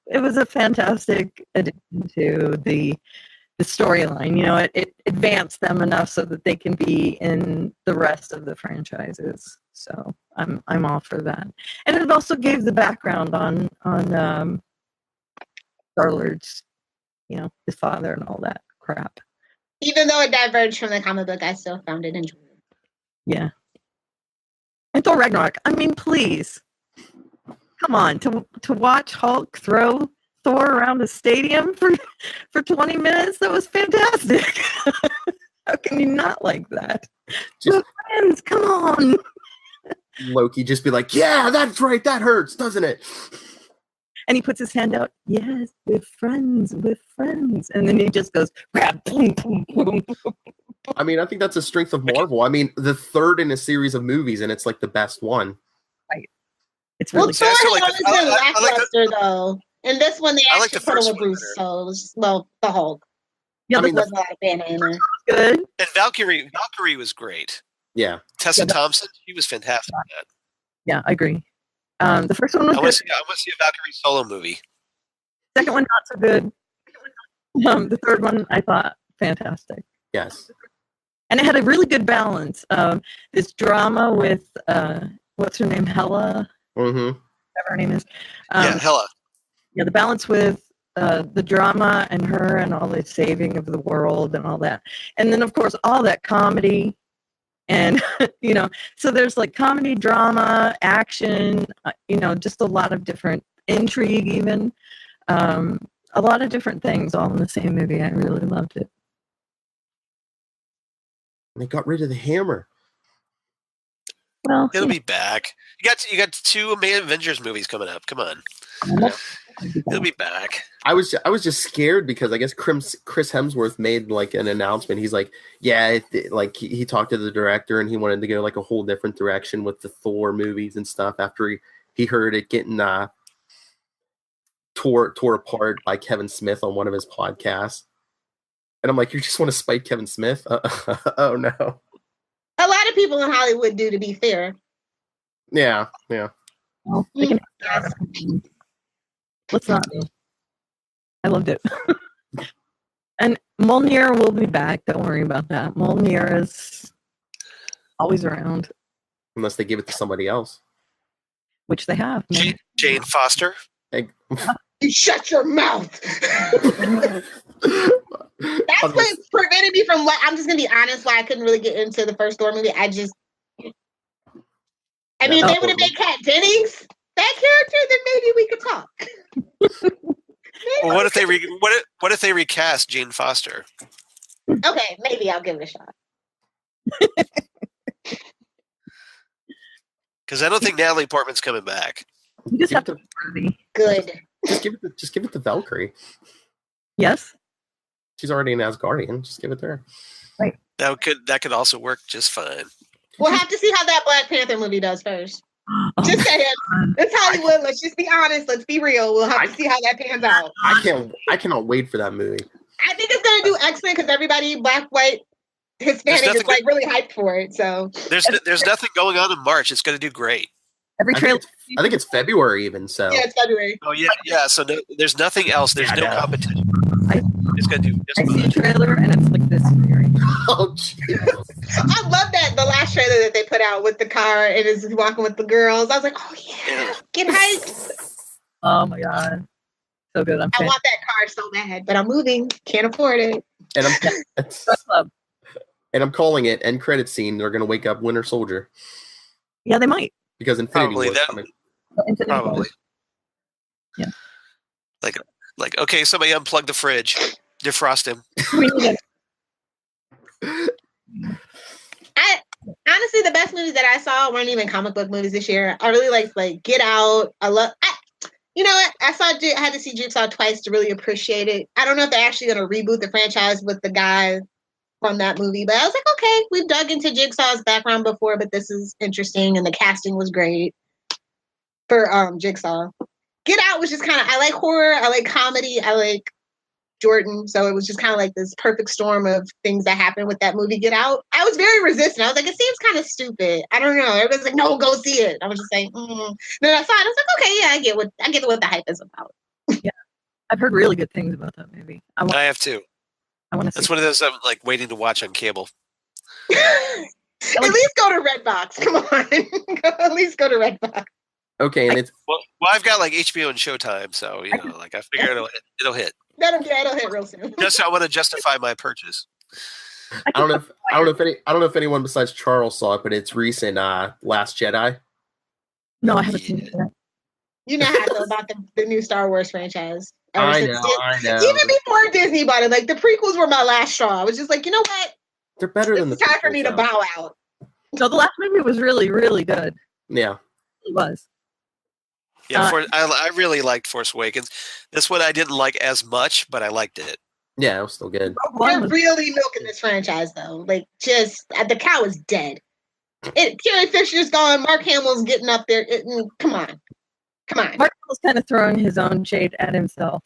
It was a fantastic addition to the storyline. You know, it advanced them enough so that they can be in the rest of the franchises. So I'm all for that. And it also gave the background on Star-Lord's, his father and all that crap. Even though it diverged from the comic book, I still found it enjoyable. Yeah. And Thor Ragnarok. I mean, please. Come on. To watch Hulk throw Thor around the stadium for 20 minutes, that was fantastic. How can you not like that? Just friends, come on. Loki just be like, yeah, that's right. That hurts, doesn't it? And he puts his hand out. Yes, we're friends. We're friends. And then he just goes, grab, boom, boom, boom. I mean, I think that's a strength of Marvel. I mean, the third in a series of movies, and it's like the best one. Right. It's really Thor has always been lackluster, though. In this one, they actually put him with Bruce, so it was, the Hulk. Yeah, I mean, wasn't a lot of banana. Good. And Valkyrie was great. Yeah. Tessa Thompson, she was fantastic at that. Yeah, I agree. The first one was I good. want to see a Valkyrie solo movie. Second one, not so good. The third one, I thought fantastic. Yes. And it had a really good balance. This drama with, what's her name? Hela? Mm-hmm. Whatever her name is. Hela. Yeah, the balance with the drama and her and all the saving of the world and all that. And then, of course, all that comedy. And, so there's like comedy, drama, action, just a lot of different intrigue even. A lot of different things all in the same movie. I really loved it. They got rid of the hammer. Well, it'll be back. You got 2 Avengers movies coming up. Come on. It'll be back. I was just scared because I guess Chris Hemsworth made like an announcement. He's like, yeah, he talked to the director and he wanted to go like a whole different direction with the Thor movies and stuff after he heard it getting tore apart by Kevin Smith on one of his podcasts. And I'm like, you just want to spite Kevin Smith? Oh no. A lot of people in Hollywood do, to be fair. Yeah. Well, let's not. I loved it. And Mjolnir will be back. Don't worry about that. Mjolnir is always around. Unless they give it to somebody else. Which they have. Jane Foster. You shut your mouth. That's what prevented me from I'm just going to be honest why I couldn't really get into the first Thor movie. I mean, if they would have made Kat Dennings that character, then maybe we could talk. Well, what if they recast Jane Foster? Okay, maybe I'll give it a shot. Because I don't think Natalie Portman's coming back. You just have to be worthy. Good. Just give it to Valkyrie. Yes. She's already an Asgardian. Just give it to her. Right. That could also work just fine. We'll have to see how that Black Panther movie does first. Just saying. It's Hollywood. Let's just be honest. Let's be real. We'll have to see how that pans out. I cannot wait for that movie. I think it's gonna do excellent because everybody, black, white, Hispanic, is like really hyped for it. So there's nothing going on in March. It's gonna do great. Every trailer. I think it's February even. So yeah, it's February. Oh yeah. So there's nothing else. There's no competition. It's gonna do. I see a trailer and it's like this. Oh, jeez. I love that the last trailer that they put out with the car and is walking with the girls. I was like, oh yeah, get hyped. Oh my god, so good. I want that car so bad, but I'm moving. Can't afford it. And I'm calling it end credit scene. They're gonna wake up Winter Soldier. Yeah, they might. Because Infinity War is coming. Probably. Yeah. Like okay, somebody unplug the fridge, defrost him. Honestly, the best movies that I saw weren't even comic book movies this year. I really like Get Out. You know what? I had to see Jigsaw twice to really appreciate it. I don't know if they're actually going to reboot the franchise with the guy from that movie, but I was like, okay, we've dug into Jigsaw's background before, but this is interesting, and the casting was great for Jigsaw. Get Out was just kind of, I like horror, I like comedy, I like Jordan, so it was just kind of like this perfect storm of things that happened with that movie, Get Out. I was very resistant. I was like, it seems kind of stupid. I don't know. Everybody's like, no, go see it. I was just saying, Then I saw it. I was like, okay, yeah, I get what the hype is about. Yeah, I've heard really good things about that movie. I have too. I want to. That's one of those I'm like waiting to watch on cable. At least go to Redbox. Come on. At least go to Redbox. Okay, and it's Well, I've got like HBO and Showtime, so like I figure it'll hit. It'll hit real soon. Just I want to justify my purchase. I don't know if anyone besides Charles saw it, but it's recent. Last Jedi. No, I haven't seen it yet. You know how I feel about the new Star Wars franchise. I know. Even before Disney bought it, like the prequels were my last straw. I was just like, you know what? They're better than the. It's time for me to bow out. No, the last movie was really, really good. Yeah, it was. Yeah, I really liked Force Awakens. This one I didn't like as much, but I liked it. Yeah, it was still good. They're really milking this franchise, though. Like, just the cow is dead. Carrie Fisher's gone. Mark Hamill's getting up there. Come on. Mark Hamill's kind of throwing his own shade at himself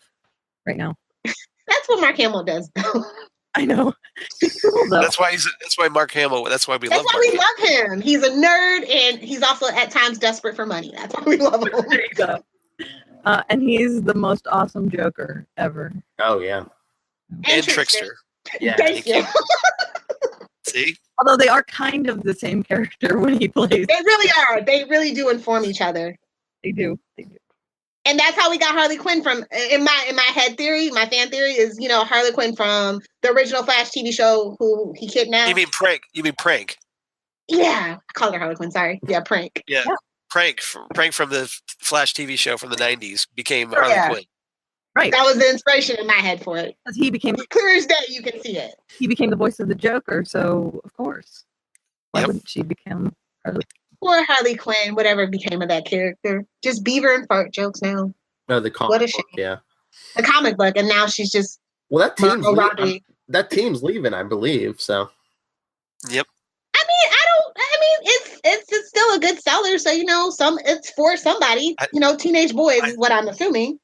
right now. That's what Mark Hamill does, though. I know. That's why Mark Hamill. That's why we love him. He's a nerd, and he's also at times desperate for money. That's why we love him. There you go. And he's the most awesome Joker ever. Oh yeah. And trickster. Yeah. Thank you. See? Although they are kind of the same character when he plays. They really are. They really do inform each other. They do. And that's how we got Harley Quinn from. In my head theory, my fan theory is, Harley Quinn from the original Flash TV show, who he kidnapped. You mean Prank? Yeah, I called her Harley Quinn. Sorry. Yeah, Prank. Yeah. Prank from the Flash TV show from the 90s became Harley Quinn. Right. That was the inspiration in my head for it. Because he became clear as day, you can see it. He became the voice of the Joker, so of course, why wouldn't she become Harley? Poor Harley Quinn, whatever became of that character. Just beaver and fart jokes now. No, the comic what a shame. book, yeah. The comic book, and now she's just. Well, that team's leaving, I believe. So. Yep. It's still a good seller. So it's for somebody. Teenage boys is what I'm assuming.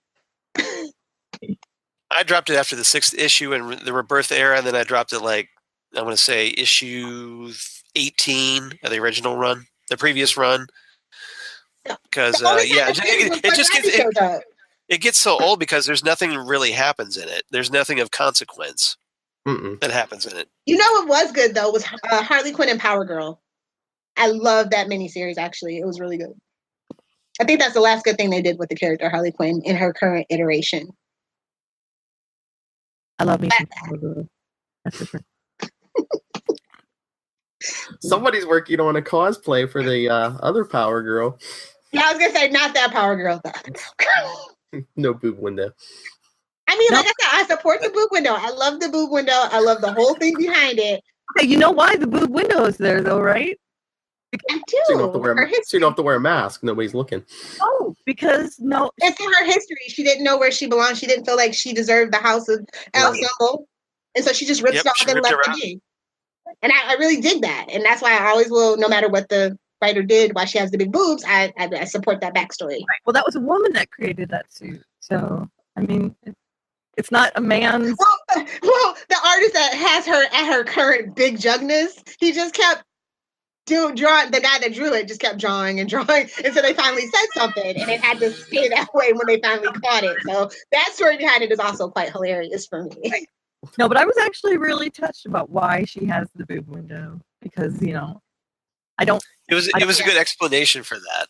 I dropped it after the 6th issue and the Rebirth era, and then I dropped it I want to say issue 18 of the original run, the previous run. Because it gets so old because there's nothing really happens in it. There's nothing of consequence that happens in it. What was good though was Harley Quinn and Power Girl. I love that miniseries. Actually, it was really good. I think that's the last good thing they did with the character Harley Quinn in her current iteration. I love me. That's different. Somebody's working on a cosplay for the other Power Girl. Yeah, I was gonna say not that Power Girl though. No boob window. I mean, like I said, I support the boob window. I love the boob window. I love the whole thing behind it. Okay, you know why the boob window is there though, right? I do. So you don't have to wear a mask. Nobody's looking. Oh, because no. It's in her history. She didn't know where she belonged. She didn't feel like she deserved the house of El Symbol. And so she just ripped it off and left it be. And I really dig that. And that's why I always will, no matter what the writer did, why she has the big boobs, I support that backstory. Right. Well, that was a woman that created that suit. So, I mean, it's not a man's. Well, the artist that has her at her current big jugness, he just kept drawing. The guy that drew it just kept drawing and drawing until they finally said something, and it had to stay that way when they finally caught it. So that story behind it is also quite hilarious for me. No, but I was actually really touched about why she has the boob window because I don't. It was a good explanation for that.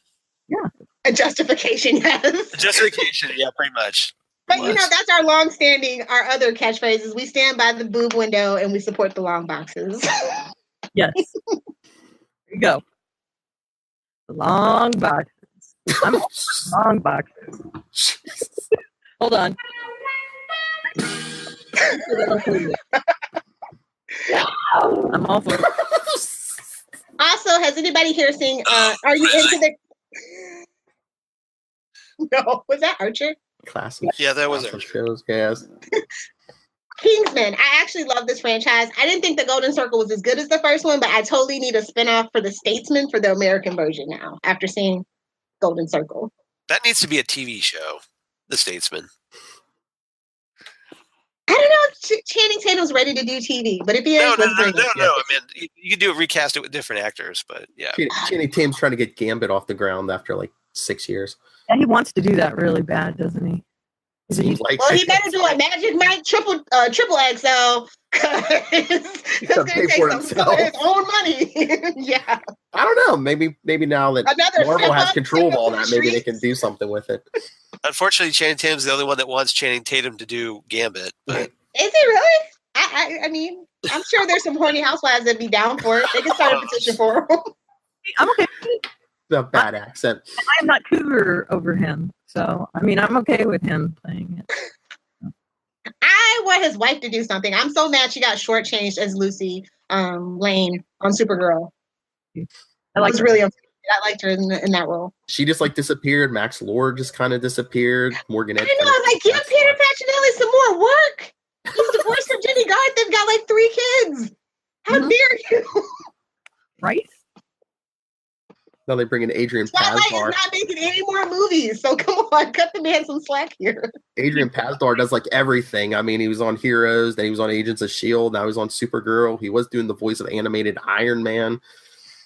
Yeah, a justification, yes. A justification, yeah, pretty much. But that's our our other catchphrases. We stand by the boob window and we support the long boxes. Yes. There you go. The long boxes. I'm all for long boxes. Hold on. I'm all for it. Also, has anybody here seen are you into the No, was that Archer? Classic. Yeah, that was Archer. Shows, yes. Kingsman. I actually love this franchise. I didn't think the Golden Circle was as good as the first one, but I totally need a spinoff for the Statesman for the American version now, after seeing Golden Circle. That needs to be a TV show, The Statesman. I don't know if Channing Tatum's ready to do TV, but if he is, let's bring it. No. I mean, you could recast it with different actors, but yeah. Channing Tatum's trying to get Gambit off the ground after 6 years. Yeah, he wants to do that really bad, doesn't he? Seems like Well, he better do a Magic Mike triple XL because that's gotta gonna pay take for some himself. of his own money. Yeah. I don't know. Maybe now that Another Marvel has step up, control of take all up that, the maybe they streets. can do something with it. Unfortunately, Channing Tatum's the only one that wants Channing Tatum to do Gambit. But Is it really? I mean, I'm sure there's some horny housewives that'd be down for it. They can start a petition for him. I'm okay. The bad accent. I'm not cougar over him, so I mean, I'm okay with him playing it. I want his wife to do something. I'm so mad she got shortchanged as Lucy Lane on Supergirl. I like was really upset. I liked her in that role. She just like disappeared. Max Lord just kind of disappeared. Morgan I Edge. know. I'm like, give Peter Facinelli some more work. He's divorced from Jenny Garth. They've got like 3 kids. How dare you? Right? Now they bring in Adrian Twilight Pasdar. is not making any more movies, so come on, cut the man some slack here. Adrian Pasdar does like everything. I mean, he was on Heroes, then he was on Agents of S.H.I.E.L.D., now he's on Supergirl. He was doing the voice of animated Iron Man.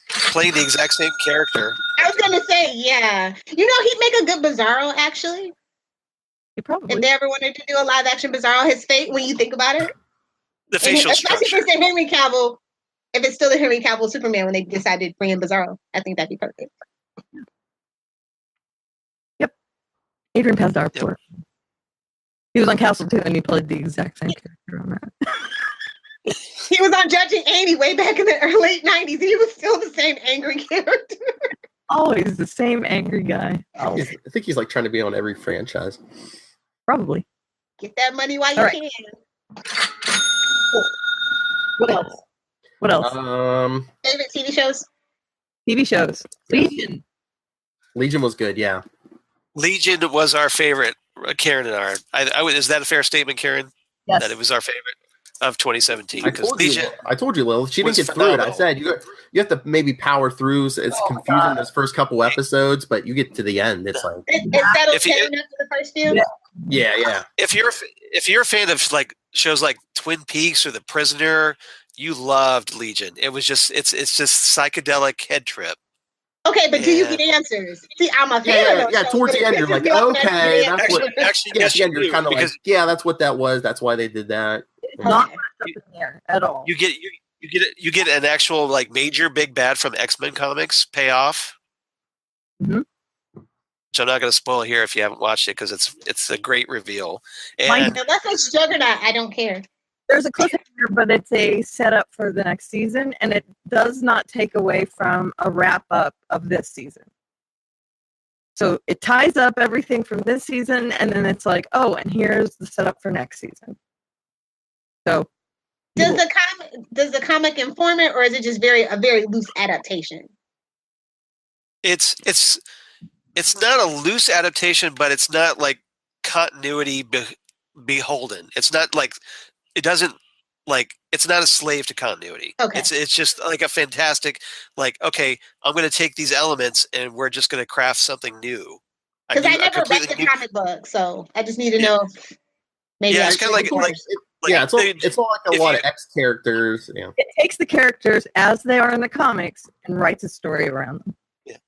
playing the exact same character. I was gonna say, yeah. You know, he'd make a good Bizarro, actually. He probably. If they ever wanted to do a live action Bizarro, his fate, when you think about it. The facial especially structure. if it's a Henry Cavill, if it's still the Henry Cavill Superman when they decided to bring in Bizarro, I think that'd be perfect. Yep. Adrian Pasdar, Yep. poor. He was on Castle too, and he played the exact same character on that. He was on Judging Amy way back in the late 90s. He was still the same angry character. Always the same angry guy. Oh, I think he's like trying to be on every franchise. probably. Get that money while you All right. can. What else? What else? Favorite TV shows? TV shows. Legion. Legion was good, yeah. Legion was our favorite, Karen and is that a fair statement, Karen? Yes. That it was our favorite of 2017. I Because told Legion, you, Lilith. She didn't was get through it. I phenomenal. said you have to maybe power through. So it's confusing those first couple episodes, but you get to the end, it's like It settled If you- down after the first few? Yeah. yeah. if you're a fan of like shows like Twin Peaks or The Prisoner, you loved Legion. It was just it's just psychedelic head trip. Okay, but do you Yeah. get answers? See, I'm a fan of those Yeah, shows, towards but the end, it you're pisses like, me off when I okay, don't get that's what. answers. Actually, Yeah, yes, at the end, you you're do, kind of like, because yeah, that's what that was. That's why they did that. Not Okay. in there at all. you get an actual like major big bad from X-Men comics payoff. Mhm. Which I'm not going to spoil here if you haven't watched it because it's a great reveal. Mine- And Unless it's Juggernaut, I don't care. There's a cliffhanger, but it's a setup for the next season, and it does not take away from a wrap up of this season. So it ties up everything from this season, and then it's like, oh, and here's the setup for next season. So Does the comic inform it, or is it just a very loose adaptation? it's not a loose adaptation, but it's not like continuity beholden. It's not like it doesn't like it's not a slave to continuity. Okay. It's just like a fantastic like okay, I'm going to take these elements and we're just going to craft something new. Because I A never read completely the new- comic book, so I just need to know if maybe Yeah, I it's kinda should like- read it. Yeah, it's all they- like a if lot you- of X characters. Yeah, it takes the characters as they are in the comics and writes a story around them.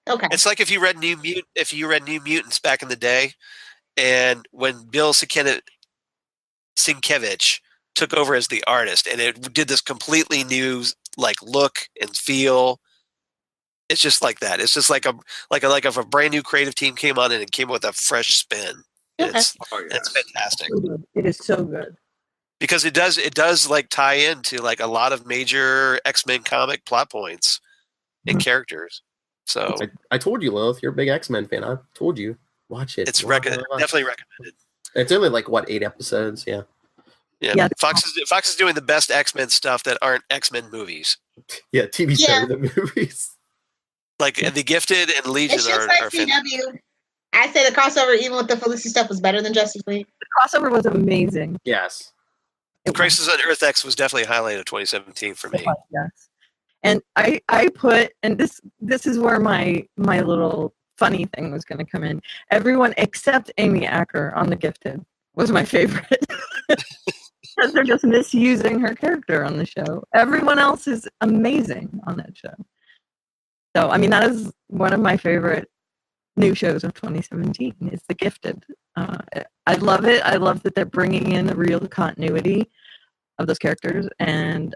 Okay. It's like if you read New Mutants back in the day, and when Bill Sienkiewicz took over as the artist, and it did this completely new like look and feel. It's just like that. It's just like if a brand new creative team came on and it came with a fresh spin. Okay. It's fantastic It is so good. because it does like tie into like a lot of major X-Men comic plot points and characters. So I told you, Lilith, you're a big X-Men fan. I told you, watch it. it's Blah, blah, definitely blah. recommended. It's only like what 8 episodes. Yeah, Yeah, Fox is doing the best X-Men stuff that aren't X-Men movies. yeah. TV's Yeah. better than movies. Like The Gifted and Legion It's just are like fantastic. CW. I say the crossover, even with the Felicity stuff, was better than Justice League. The crossover was amazing. Yes. Crisis on Earth X was definitely a highlight of 2017 for me. Yes. And I put, and this is where my little funny thing was going to come in. Everyone except Amy Acker on The Gifted was my favorite. Because they're just misusing her character on the show. Everyone else is amazing on that show. So, I mean, that is one of my favorite new shows of 2017 is The Gifted. I love it. I love that they're bringing in a real continuity of those characters, and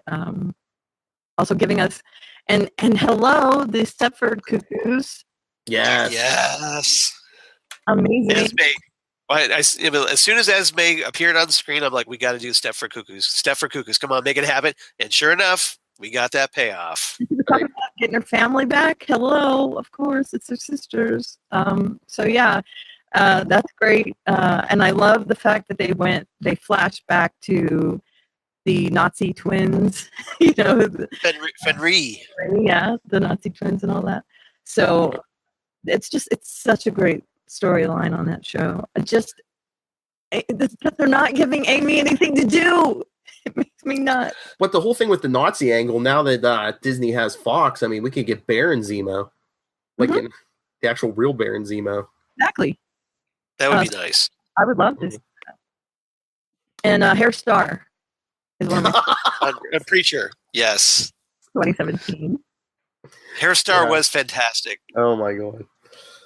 also giving us and hello, the Stepford Cuckoos. Yes. Amazing. Esme. As soon as Esme appeared on the screen, I'm like, we got to do Stepford Cuckoos. Stepford Cuckoos, come on, make it happen. And sure enough, we got that payoff. Talking about getting her family back. Hello, of course, it's her sisters. So yeah, that's great. And I love the fact that they flashed back to the Nazi twins, Fenry. Yeah, the Nazi twins and all that. So it's such a great storyline on that show. They're not giving Amy anything to do. It makes me nuts. But the whole thing with the Nazi angle, now that Disney has Fox, I mean, we could get Baron Zemo. Like in the actual real Baron Zemo. Exactly. That would be nice. I would love this. And Hair Star is one of my A Preacher. Yes. 2017. Hair Star was fantastic. Oh my god.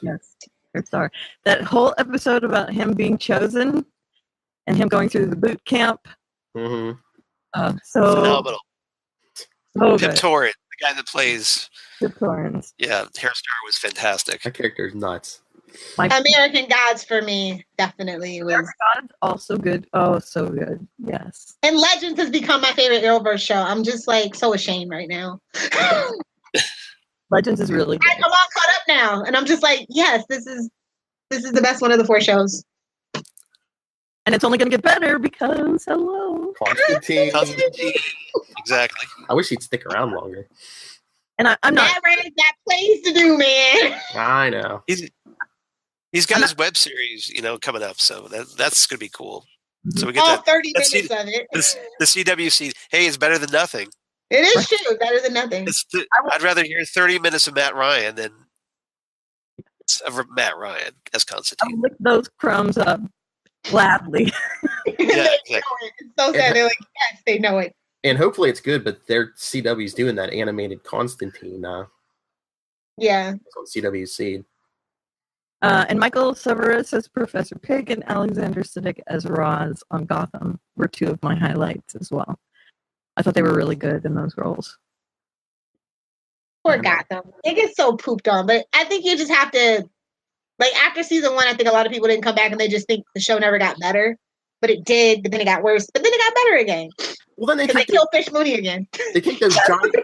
Yes. Hair Star. That whole episode about him being chosen and him going through the boot camp. Mm-hmm. So phenomenal. So Pip good. Torrent, the guy that plays Pip Torrent. Yeah, Hair Star was fantastic. That character's nuts. American Gods for me definitely was. Gods also good. Oh, so good. Yes. And Legends has become my favorite Arrowverse show. I'm just like so ashamed right now. Legends is really good. I'm all caught up now, and I'm just like, yes, this is the best one of the 4 shows. And it's only going to get better because hello. Constantine. Exactly. I wish he'd stick around longer. And I'm not. Matt Ryan's got plays to do, man. I know. He's got his web series, coming up, so that's going to be cool. So we get All that 30 minutes of it. the CWC. Hey, it's better than nothing. It is true. Better than nothing. I'd rather hear 30 minutes of Matt Ryan than Matt Ryan as Constantine. I'll lick those crumbs up gladly. Yeah, They know it. It's so sad. They're like, yes, they know it. And hopefully it's good, but their CW's doing that animated Constantine. Yeah. It's on CWC. And Michael Severus as Professor Pig and Alexander Siddig as Roz on Gotham were 2 of my highlights as well. I thought they were really good in those roles. Poor Gotham. It gets so pooped on, but I think you just have to, like, after season 1, I think a lot of people didn't come back and they just think the show never got better. But it did, but then it got worse. But then it got better again. Well, then they killed Fish Mooney again. They take those giant.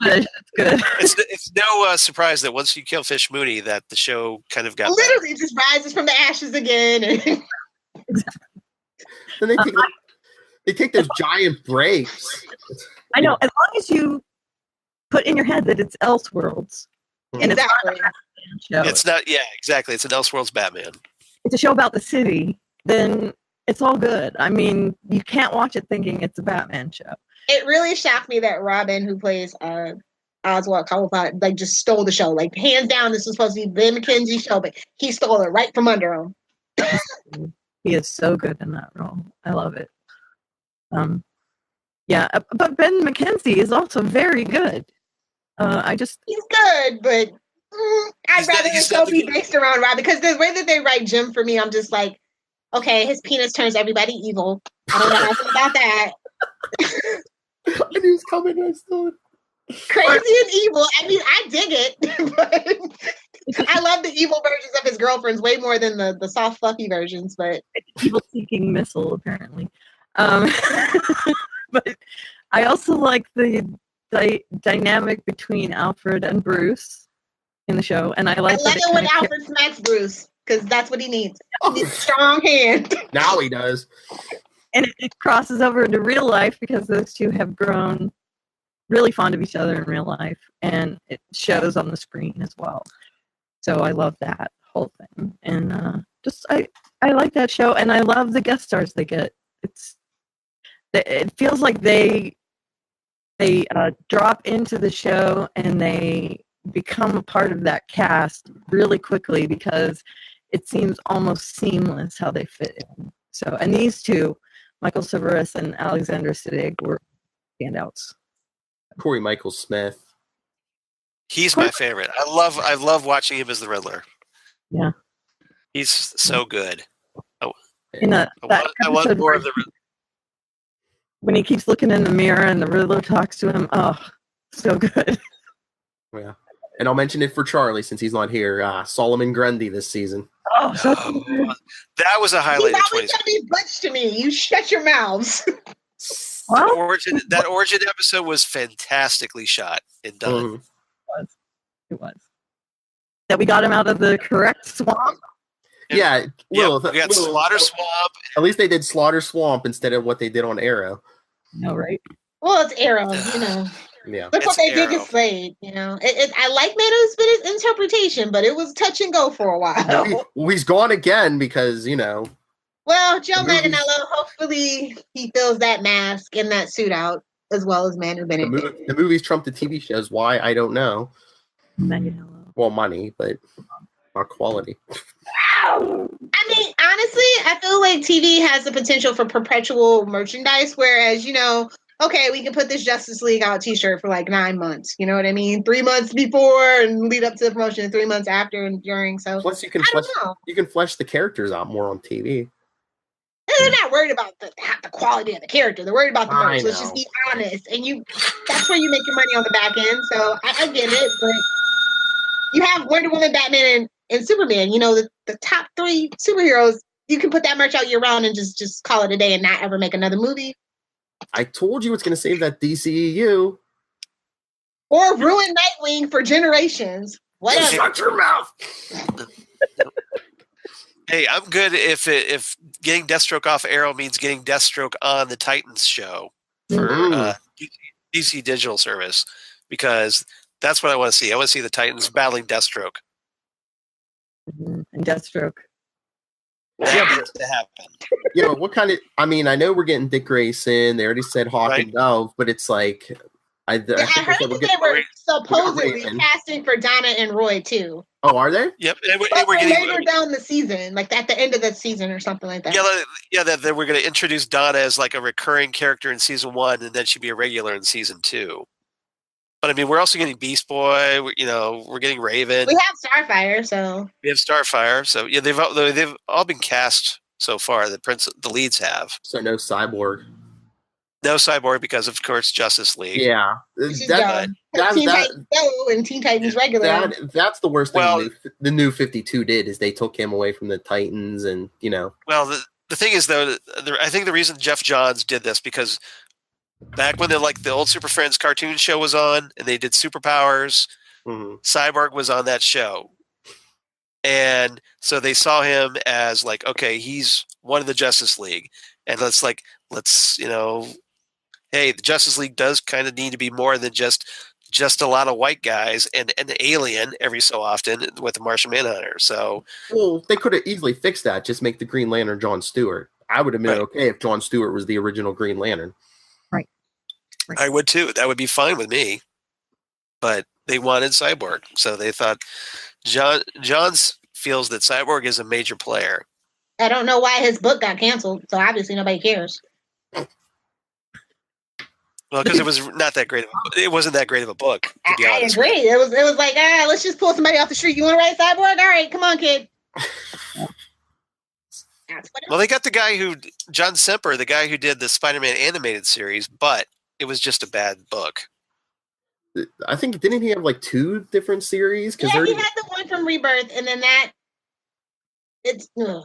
That's good. It's no surprise that once you kill Fish Mooney, that the show kind of got literally just rises from the ashes again. Then they take those giant breaks. I know, as long as you put in your head that it's Elseworlds. And exactly. It's not. Yeah, exactly. It's an Elseworlds Batman. It's a show about the city. Then it's all good. I mean, you can't watch it thinking it's a Batman show. It really shocked me that Robin, who plays Oswald Cobblepot, like just stole the show. Like hands down, this was supposed to be Ben McKenzie's show, but he stole it right from under him. He is so good in that role. I love it. Yeah, but Ben McKenzie is also very good. He's good, but I'd rather the show be based around Robin, because the way that they write Jim for me, I'm just like, okay, his penis turns everybody evil. I don't know nothing about that. I knew he was coming. I still crazy and evil. I mean, I dig it, but I love the evil versions of his girlfriends way more than the soft, fluffy versions. But evil-seeking missile, apparently. But I also like the dynamic between Alfred and Bruce in the show, and I like it when Alfred smacks Bruce, because that's what he needs. He needs a strong hand. Now he does. And it crosses over into real life because those two have grown really fond of each other in real life, and it shows on the screen as well. So I love that whole thing, and I like that show, and I love the guest stars they get. It feels like they drop into the show and they become a part of that cast really quickly because it seems almost seamless how they fit in. So, and these two, Michael Severus and Alexander Siddig, were standouts. Corey Michael Smith. He's my favorite. I love watching him as the Riddler. Yeah. He's so good. In that I want episode more where of the. when he keeps looking in the mirror and the Riddler talks to him. Oh, so good. Yeah. And I'll mention it for Charlie since he's not here. Solomon Grundy this season. Oh, so Oh, that was a He's highlight of always 20. gonna be butch to me. You shut your mouths. That origin episode was fantastically shot and done. Mhm. It was. That we got him out of the correct swamp. Yeah, We got Slaughter Swamp. At least they did Slaughter Swamp instead of what they did on Arrow. No, right? Well, it's Arrow, you know. Yeah. Look what It's they did Arrow. to Slade, you know. I like Meadows' interpretation, but it was touch and go for a while. Well, he's gone again because, Well, Joe The movies- Manganiello, hopefully he fills that mask and that suit out as well as Manu Bennett. the movies trump the TV shows. Why? I don't know. Manganiello. Well, money, but not quality. I mean, honestly, I feel like TV has the potential for perpetual merchandise, whereas, okay, we can put this Justice League out t-shirt for like 9 months. You know what I mean? 3 months before and lead up to the promotion, and 3 months after and during. So Plus, you can I don't know. flesh the characters out more on TV. They're not worried about the quality of the character. They're worried about the I merch. Let's know. just be honest. And that's where you make your money on the back end. So I get it, but you have Wonder Woman, Batman, and Superman. The top 3 superheroes. You can put that merch out year round and just call it a day and not ever make another movie. I told you it's going to save that DCEU. Or ruin Nightwing for generations. Whatever. Shut your mouth. Hey, I'm good if getting Deathstroke off Arrow means getting Deathstroke on the Titans show for DC Digital Service, because that's what I want to see. I want to see the Titans battling Deathstroke. And Deathstroke. That needs to happen. Yeah, but what kind of? I mean, I know we're getting Dick Grayson. They already said Hawk Right. and Dove, but it's like I think I they heard said that we're they were getting. supposedly Raven. casting for Donna and Roy too. Oh, are they? Yep, and But we're for getting later down the season, like at the end of the season or something like that. that we're going to introduce Donna as like a recurring character in season 1, and then she'd be a regular in season 2. But I mean, we're also getting Beast Boy. We're getting Raven. We have Starfire, so We have Starfire. So yeah, they've all been cast so far. The leads have So no Cyborg. no Cyborg because of course Justice League. Yeah, which is that, dumb. Teen Titans Go and Teen Titans Regular. that's the worst thing Well- the new 52 did is they took him away from the Titans and Well, the thing is though, I think the reason Jeff Johns did this because back when the old Super Friends cartoon show was on and they did Superpowers, Cyborg was on that show. And so they saw him as like, okay, he's one of the Justice League. And let's hey, the Justice League does kind of need to be more than just a lot of white guys and an alien every so often with the Martian Manhunter. So, well, they could have easily fixed that. Just make the Green Lantern John Stewart. I would have been Right. okay if John Stewart was the original Green Lantern. Right. I would too. That would be fine with me. But they wanted Cyborg. So they thought Johns feels that Cyborg is a major player. I don't know why his book got canceled, so obviously nobody cares. Well, because it was not that great. It wasn't that great of a book. To be I honest. agree. It was like, let's just pull somebody off the street. You want to write Cyborg? All right, come on, kid. That's what it Well, they got the guy John Semper, the guy who did the Spider-Man animated series, but it was just a bad book. I think didn't he have like 2 different series? Yeah, he had the one from Rebirth, and then it's. Ugh.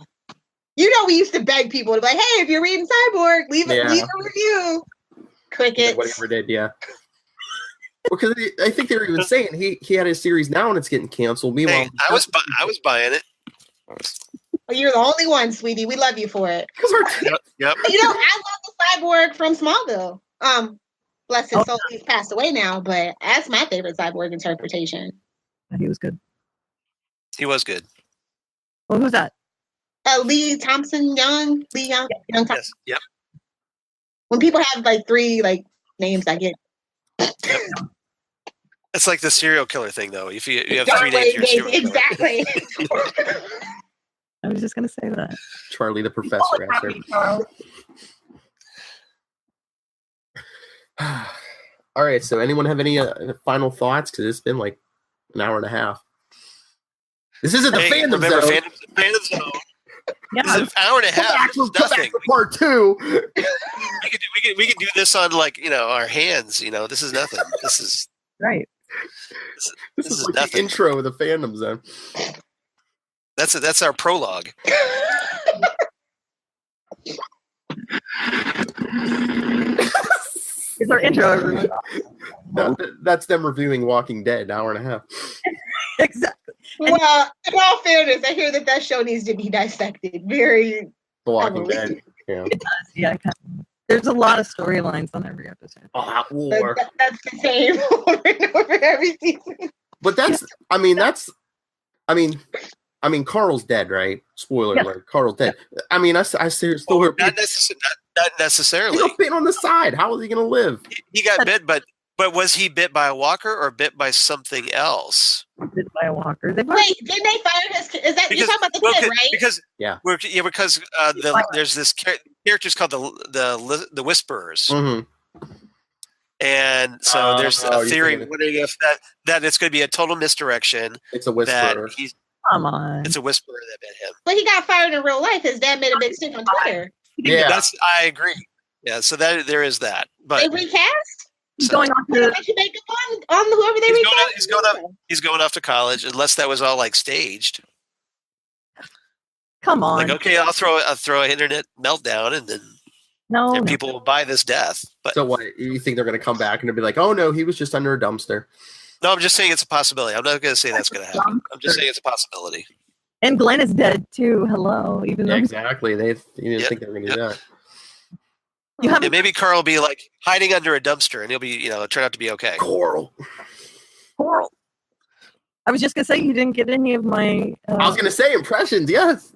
We used to beg people to be like, hey, if you're reading Cyborg, leave a review. Crickets. Whatever did, yeah. Because I think they were even saying he had his series now and it's getting canceled. Meanwhile, Hey, I was buying it. Well, you're the only one, sweetie. We love you for it. Yep. I love the Cyborg from Smallville. Bless his soul, he's passed away now, but that's my favorite Cyborg interpretation. He was good. He was good. Well, who's that? Lee Thompson Young. Young Thompson. Yes. Yep. When people have like 3 names, I get. It's like the serial killer thing, though. If you have Dark 3 names, you're a Wave serial Gates, killer. exactly. I was just going to say that. Charlie the Professor. All right. So, anyone have any final thoughts? Because it's been like an hour and a half. This isn't the Fandom remember, Zone. Fandom Zone. Yeah, This is an hour and a half. Come This is back nothing. for part 2. We could do this on our hands. This is nothing. This is right. This is is like nothing. the intro of the Fandom Zone. That's our prologue. It's our intro, everyone. That's them reviewing Walking Dead, hour and a half. Exactly. Well, in all fairness, I hear that show needs to be dissected. Very The Walking heavily. Dead. Yeah. It does. Yeah. There's a lot of storylines on every episode. All that war. That's the same over and over every season. But Carl's dead, right? Spoiler Yeah. alert. Carl's dead. I mean, I seriously Well, not necessarily. He's bit on the side. How is he going to live? He got bit, but was he bit by a walker or bit by something else? Bit by a walker. Wait, didn't they fire his kid? Is that you're talking about the kid, right? Because Yeah. Because there's this character's called the Whisperers. Mm-hmm. And so there's a theory thinking wondering if that it's going to be a total misdirection. It's a whisperer. Come on. It's a whisperer that bit him. But he got fired in real life. His dad made a big stick on Twitter. Yeah. I agree. Yeah, so that there is that. But They recast? He's going on They to should make up on whoever they recast. he's going off to college, unless that was all like staged. come on. Like, okay, I'll throw an internet meltdown, and then No. people will buy this death. But So what? You think they're going to come back and they'll be like, oh no, he was just under a dumpster? no, I'm just saying it's a possibility. I'm not going to say that's going to happen. I'm just saying it's a possibility. And Glenn is dead too. Hello. Even Yeah, though exactly. You didn't think they were going to do that. you have Yeah, maybe Carl will be like hiding under a dumpster, and he'll be, turn out to be okay. Coral. Coral. I was just gonna say you didn't get any of my. I was going to say impressions. Yes.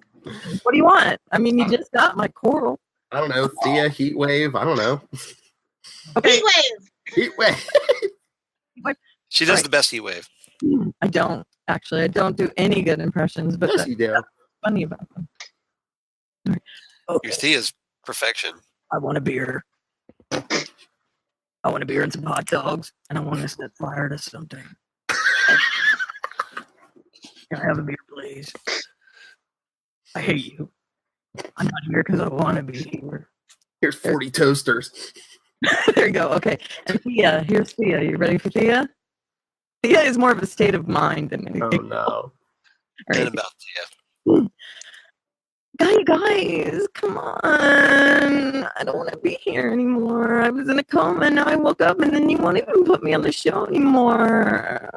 What do you want? I mean, you just got my coral. I don't know. Thea, heat wave. I don't know. Okay. Heat wave. Heat wave. She does Right. the best heat wave. I don't actually. I don't do any good impressions, but Yes, that's you do. funny about them. Your Thea's perfection. I want a beer. I want a beer and some hot dogs, and I want to set fire to something. Can I have a beer, please? I hate you. I'm not here because I want to be here. Here's 40 toasters. There you go. Okay. And Thea, here's Thea. You ready for Thea? Thea is more of a state of mind than Oh anything. no. All And right. about Thea. Guys, come on. I don't want to be here anymore. I was in a coma and now I woke up and then you won't even put me on the show anymore.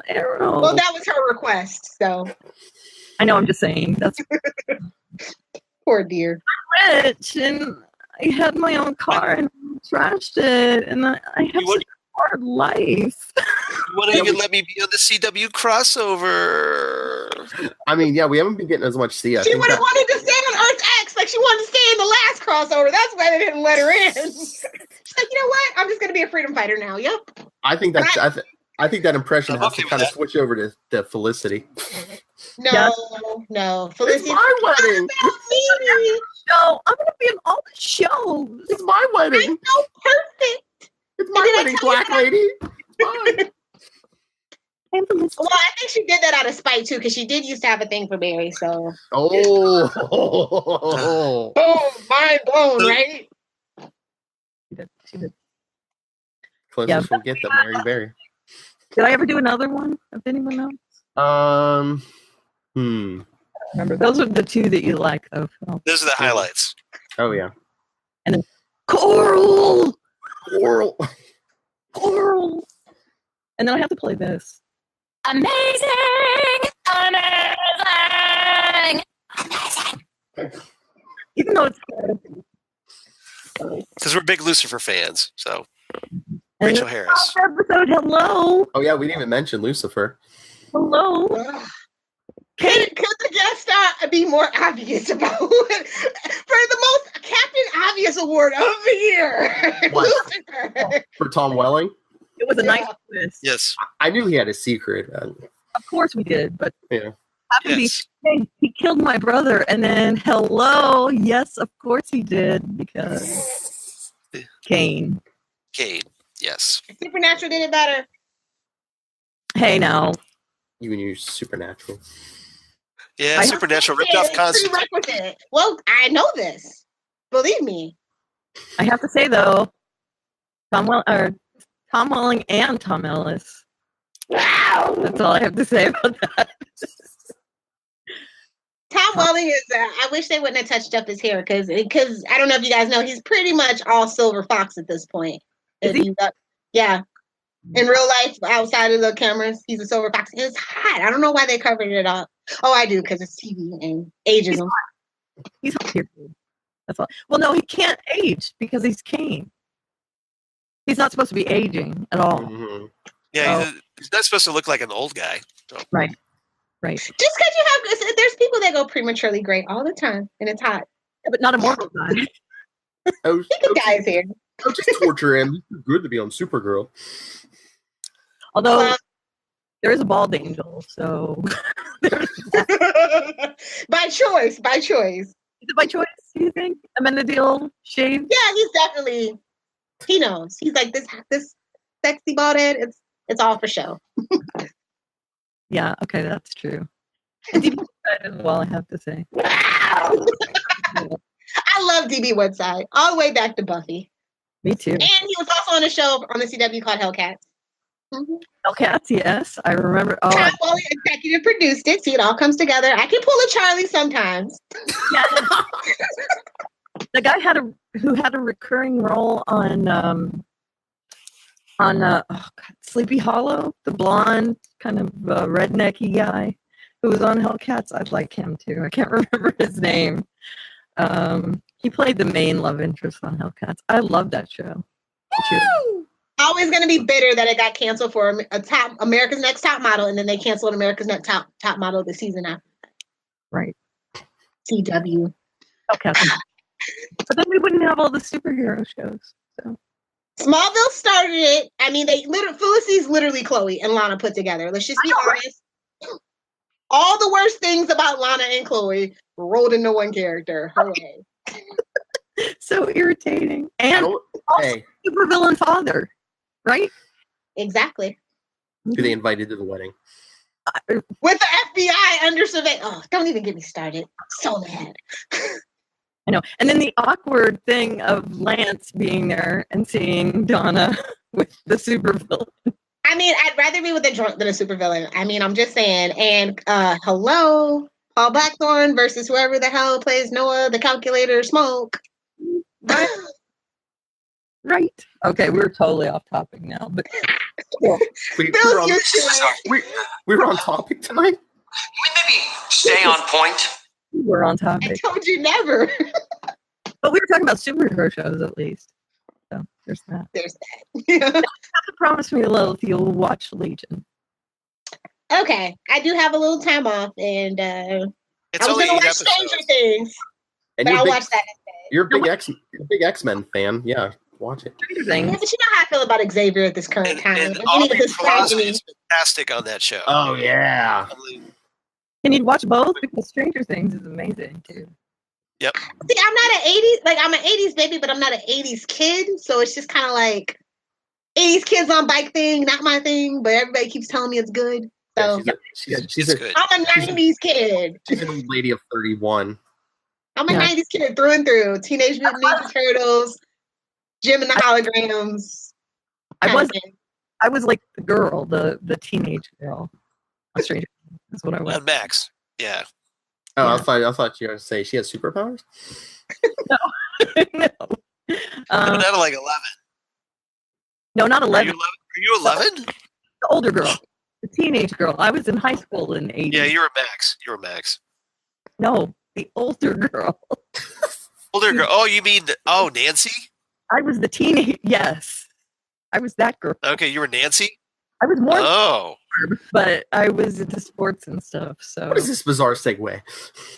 Arrow. Well, that was her request, so I know, I'm just saying. That's poor dear. rich and I had my own car and trashed it and I have such a hard life. You wouldn't even let me be on the CW crossover. I mean, yeah, we haven't been getting as much Thea. She would have wanted to stay on Earth X, like she wanted to stay in the last crossover. That's why they didn't let her in. She's like, you know what? I'm just gonna be a freedom fighter now. Yep. I think that's. I think that impression I'm has okay to with kind of that. switch over to Felicity. No, Yes. no. It's Felicity. my wedding. No, I'm gonna be in all the shows. It's my wedding. So perfect. It's my Did I wedding, tell you black that? lady. Fine. Well, I think she did that out of spite too, because she did used to have a thing for Barry. So, Oh. oh, mind blown, right? She did. Closest we'll get to Mary Berry. Did I ever do another one? Of anyone else? Remember, those are the two that you like, though. Phil. Those are the highlights. Oh yeah. Coral, Coral. coral, and then I have to play this. Amazing, amazing. Even though it's Because we're big Lucifer fans. So and Rachel this Harris. episode. Hello, Oh yeah, we didn't even mention Lucifer. hello. Could the guest star be more obvious about for the most Captain Obvious Award of the year? What? Lucifer. For Tom Welling. It was a nice Yeah. twist. Yes. I knew he had a secret. Of course we did, but Yeah. happened to be Yes. hey, he killed my brother, and then hello, yes, of course he did because Cain. Cade. Yes. Supernatural did it better. Hey, now You and your supernatural. Yeah, Supernatural ripped off Constantine. Prerequisite. Well, I know this. Believe me. I have to say though, Tom Welling and Tom Ellis. Wow, that's all I have to say about that. Tom Welling is. I wish they wouldn't have touched up his hair because I don't know if you guys know he's pretty much all Silver Fox at this point. Yeah. In real life, outside of the cameras, he's a Silver Fox. It's hot. I don't know why they covered it up. Oh, I do because it's TV and ageism. He's hot here. That's all. Well, no, he can't age because he's Kane. He's not supposed to be aging at all. Mm-hmm. Yeah, he's not supposed to look like an old guy. So. Right. Just because there's people that go prematurely gray all the time, and it's hot. Yeah, but not a mortal guy. He can dye his hair. I'll just torture him. It's good to be on Supergirl. Although there is a bald angel, so by choice. Is it by choice? Do you think? Amenadiel shaved? Yeah, he's definitely. He knows. He's like this sexy bald head. It's all for show. Yeah. Okay, that's true. And DB Woodside as well, I have to say. Wow. I love DB Woodside all the way back to Buffy. Me too. And he was also on a show on the CW called Hellcats. Mm-hmm. Hellcats, yes, I remember. Oh, Tom Welling executive produced it. See, it all comes together. I can pull a Charlie sometimes. Yeah. The guy who had a recurring role on Sleepy Hollow, the blonde kind of rednecky guy who was on Hellcats. I'd like him too. I can't remember his name. He played the main love interest on Hellcats. I love that show. Always going to be bitter that it got canceled for America's Next Top Model, and then they canceled America's Next Top Model the season after. Right. CW. Okay. But then we wouldn't have all the superhero shows. So Smallville started it. I mean, Felicity's literally Chloe and Lana put together. Let's just be honest. All the worst things about Lana and Chloe rolled into one character. Hooray. So irritating. And also supervillain father, right? Exactly. Who they invited to the wedding. With the FBI under surveillance. Oh, don't even get me started. So mad. I know. And then the awkward thing of Lance being there and seeing Donna with the supervillain. I mean, I'd rather be with a drunk than a supervillain. I mean, I'm just saying. And hello, Paul Blackthorne versus whoever the hell plays Noah, the calculator, Smoke. Right. Okay, we're totally off topic now, but we were on topic tonight. Can we maybe stay on point? We're on topic. I told you never. But we were talking about superhero shows at least. So there's that. You have to promise me a little if you'll watch Legion. Okay, I do have a little time off, and I was going to watch Stranger Things, and but I'll watch that instead. You're a big X-Men fan, yeah. Watch it. Yeah, but you know how I feel about Xavier at this current time. And Aubrey Plaza is fantastic on that show. Oh yeah. Can you watch both? Because Stranger Things is amazing too. Yep. See, I'm not an 80s, like I'm an 80s baby, but I'm not an 80s kid. So it's just kind of like 80s kids on bike thing, not my thing, but everybody keeps telling me it's good. So yeah, she's good. I'm a 90s kid. She's an old lady of 31. I'm a 90s kid through and through. Teenage Mutant Ninja Turtles, Jim and the Holograms. I was like the girl, the teenage girl on Stranger Things. That's what I was. Max. Yeah. Oh, yeah. I thought you were going to say she has superpowers. No. No. Not like 11. No, not 11. Are you 11? The older girl, the teenage girl. I was in high school in the 80s. Yeah, you were Max. No, the older girl. Older girl. Oh, you mean Nancy? I was the teenage. Yes, I was that girl. Okay, you were Nancy. I was more. Oh, but I was into sports and stuff. So what is this bizarre segue?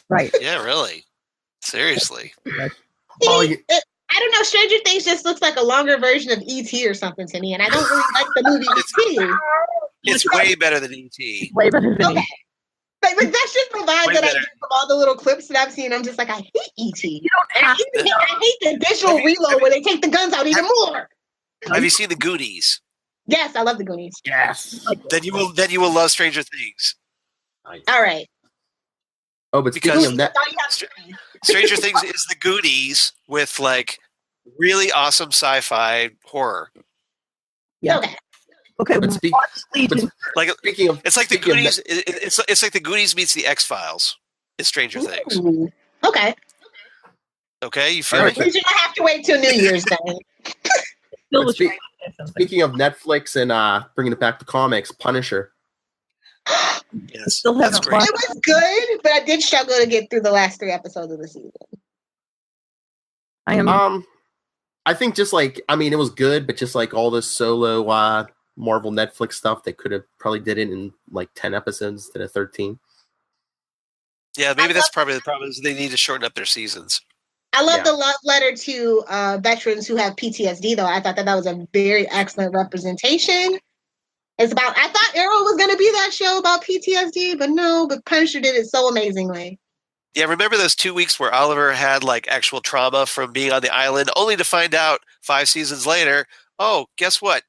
Right. Yeah, really. Seriously. I don't know. Stranger Things just looks like a longer version of E.T. or something to me, and I don't really like the movie E.T. It's way better than E.T. Way better than E.T. Like that's just the vibe that I get from all the little clips that I've seen. I'm just like, I hate E.T. You don't have I hate the digital reload where they take the guns out even more. Have you seen the Goonies? Yes, I love the Goonies. Yes. Then you will love Stranger Things. Nice. All right. Oh, but speaking of that, Stranger Things is the Goonies with like really awesome sci-fi horror. Yeah. Okay. but Like speaking of, it's like the speaking of Goonies. It's like the Goonies meets the X-Files. It's Stranger Things. Ooh. Okay. Okay, you feel All me? right, You're gonna have to wait till New Year's then. Phil but was trying to say something. speaking of Netflix and bringing it back to comics, Punisher. Yes, Still that's haven't great. watched- It was good, but I did struggle to get through the last 3 episodes of the season. I am. I think just like it was good, but just like all this solo Marvel Netflix stuff, they could have probably did it in like 10 episodes instead of 13. Yeah, maybe that's probably the problem is they need to shorten up their seasons. I love Yeah. the love letter to veterans who have PTSD, though. I thought that was a very excellent representation. I thought Arrow was going to be that show about PTSD, but no, but Punisher did it so amazingly. Yeah, remember those 2 weeks where Oliver had like actual trauma from being on the island, only to find out 5 seasons later, oh, guess what?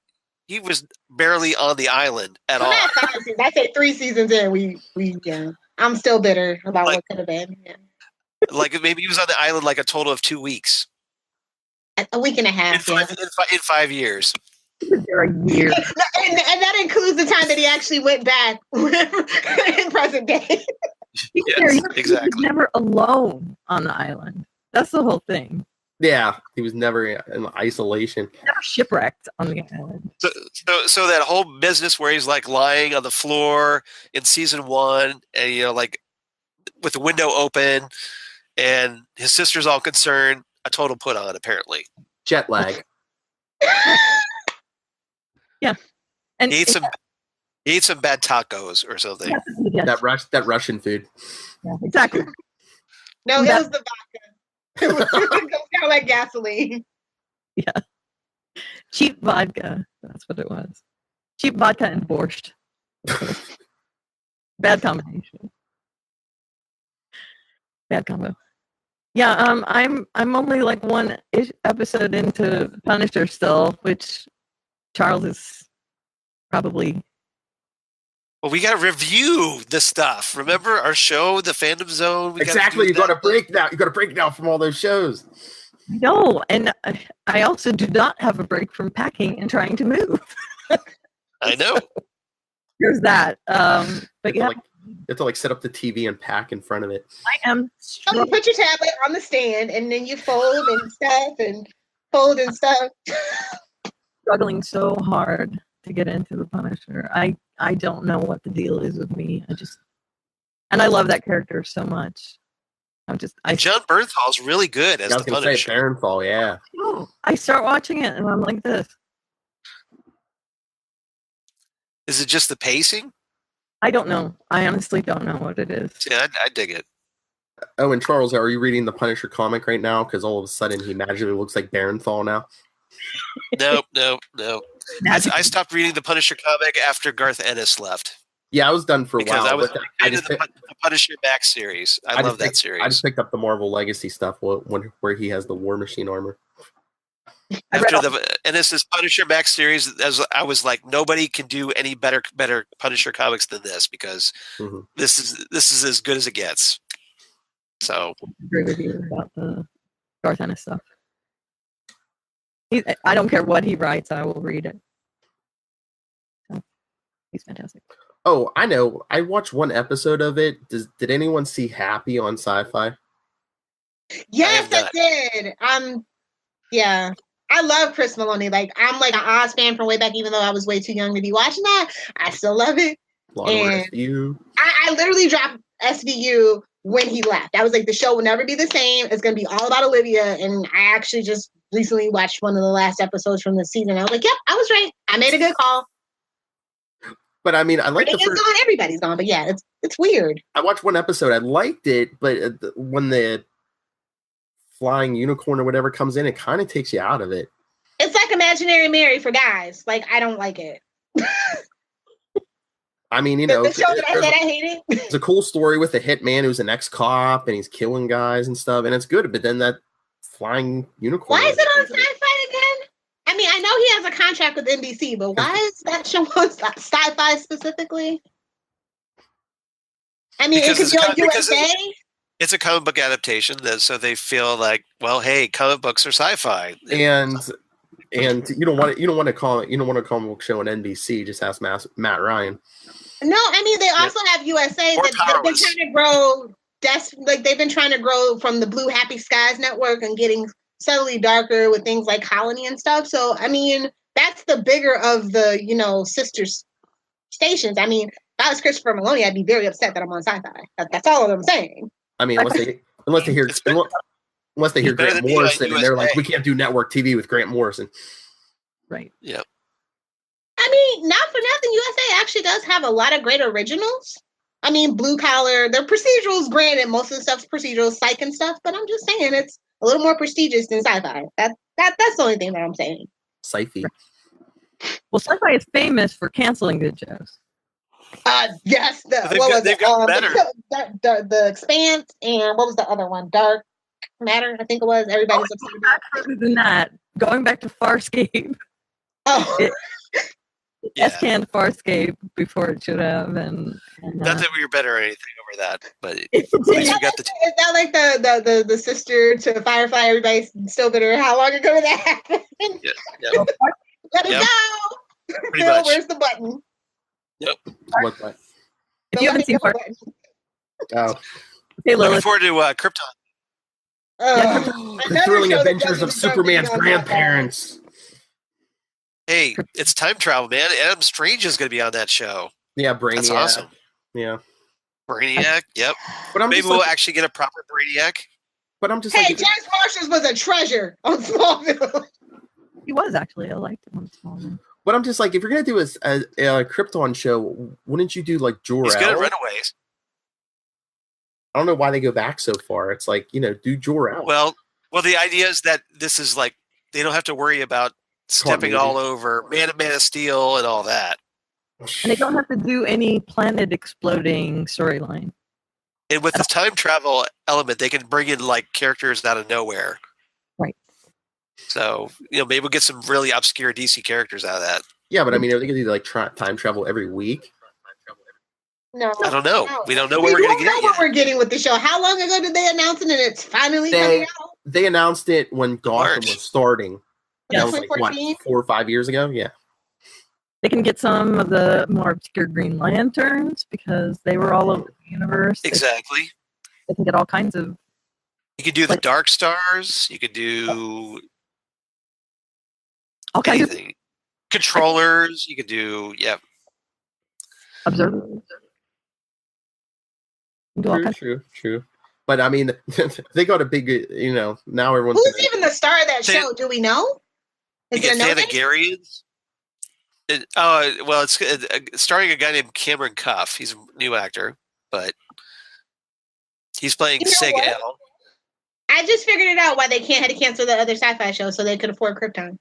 He was barely on the island at all. Not 5 seasons. I say 3 seasons in. Yeah. I'm still bitter about what could have been. Yeah. Like maybe he was on the island like a total of 2 weeks. A week and a half. In 5 years. There a year. And that includes the time that he actually went back in present day. Yes, exactly. He was never alone on the island. That's the whole thing. Yeah, he was never in isolation. Never shipwrecked on the island. So that whole business where he's like lying on the floor in season 1, and like with the window open, and his sister's all concerned. A total put on, apparently. Jet lag. Yeah, and He ate some bad tacos or something. Yes. That Russian food. Yeah, exactly. No, it was the vodka. It was kind of like gasoline. Yeah, cheap vodka. That's what it was. Cheap vodka and borscht. Bad combination. Bad combo. Yeah, I'm only like 1 episode into Punisher still, which Charles is probably. Well, we got to review the stuff. Remember our show, the Fandom Zone? Exactly. You got to break that. You got to break it out from all those shows. No, and I also do not have a break from packing and trying to move. I know. There's that. But yeah, You have to set up the TV and pack in front of it. I am So you put your tablet on the stand and then you fold and stuff. struggling so hard to get into the Punisher. I don't know what the deal is with me. And I love that character so much. And John Bernthal's really good as I was the going to say Punisher. Barenthal, yeah. I start watching it and I'm like this. Is it just the pacing? I don't know. I honestly don't know what it is. Yeah, I dig it. Oh, and Charles, are you reading the Punisher comic right now? Because all of a sudden he magically looks like Barenthal now. No. I stopped reading the Punisher comic after Garth Ennis left. Yeah, I was done for a Because while. I was but a fan of the Punisher Max series. I love that I series. just picked up the Marvel Legacy stuff where he has the War Machine armor. After the Ennis's Punisher Max series, I was like, nobody can do any better Punisher comics than this, because this is as good as it gets. So I agree with you about the Garth Ennis stuff. I don't care what he writes, I will read it. So, he's fantastic. Oh, I know. I watched one episode of it. Did anyone see Happy on Sci-Fi? Yes, I did. Yeah. I love Chris Maloney. I'm like an Oz fan from way back, even though I was way too young to be watching that. I still love it. And SVU. I literally dropped SVU when he left. I was like, the show will never be the same. It's going to be all about Olivia. And I actually just recently watched one of the last episodes from the season. I was like, yep, I was right. I made a good call. But I mean, I like the first. Gone, everybody's gone. But yeah, it's weird. I watched one episode. I liked it, but when the flying unicorn or whatever comes in, it kind of takes you out of it. It's like Imaginary Mary for guys. I don't like it. I mean, the show that I said I hated. It's a cool story with a hitman who's an ex-cop and he's killing guys and stuff, and it's good. But then that flying unicorn. Why is it on Sci-Fi again? I mean, I know he has a got a contract with NBC, but why is that show on Sci-Fi specifically? I mean, it could be on USA. It's a comic book adaptation, so they feel like, well, hey, comic books are sci-fi, and you don't want to call it a comic book show on NBC. Just ask Matt Ryan. No, I mean they also have USA that they've been trying to grow. They've been trying to grow from the Blue Happy Skies network and getting subtly darker with things like Colony and stuff. So I mean, that's the bigger of the sister stations. I mean, if I was Christopher Maloney, I'd be very upset that I'm on Sci-Fi. That's all I'm saying. I mean, unless they hear Grant Morrison and they're like, we can't do network TV with Grant Morrison. Right. Yep. I mean, not for nothing, USA actually does have a lot of great originals. I mean, Blue Collar, they're procedurals, granted, most of the stuff's procedural, psych and stuff, but I'm just saying it's a little more prestigious than Sci-Fi. That's the only thing that I'm saying. Sci-Fi. Well, Sci-Fi is famous for canceling good shows. Yes, they've gotten better. The Expanse, and what was the other one? Dark Matter, I think it was. Everybody's upset about. Further than that, going back to Farscape. Oh. Yes, canned Farscape before it should have, and not that we were better or anything over that, but is that like the sister to Firefly? Everybody's still bitter. How long ago did that happen? Yeah. Let it go. Pretty much. Where's the button? Yep. What button? If you haven't seen Farscape, hey, looking forward to Krypton. The thrilling adventures of Superman's grandparents. Hey, it's time travel, man. Adam Strange is going to be on that show. Yeah, Brainiac. That's awesome. Yeah. Brainiac, yep. But maybe we'll actually get a proper Brainiac. But I'm just James Marshall was a treasure on Smallville. He was actually. I liked him on Smallville. But I'm just like, if you're going to do a Krypton show, wouldn't you do like Jor-El? He's good at Runaways. I don't know why they go back so far. It's like, do Jor-El. Well, the idea is that this is like, they don't have to worry about stepping all over Man of Steel and all that. And they don't have to do any planet exploding storyline. And with the time travel element, they can bring in like characters out of nowhere. Right. So, maybe we'll get some really obscure DC characters out of that. Yeah, but I mean, are they going to do like time travel every week? No, I don't know. No. We don't know what we're going to get. What we're getting with the show. How long ago did they announce it, and it's finally coming out? They announced it when Gotham was starting. Yeah, that was like, what, 4 or 5 years ago? Yeah. They can get some of the more obscure Green Lanterns because they were all over the universe. Exactly. They can get all kinds of. You could do the Dark Stars. You could do all kinds of controllers. You could do observers. True. But I mean, they got a big, now everyone's. Who's even the star of that show? Do we know? Is it Thanagarians? Well, it's starring a guy named Cameron Cuff. He's a new actor, but he's playing Seg-El. I just figured it out why they had to cancel the other sci-fi show so they could afford Krypton.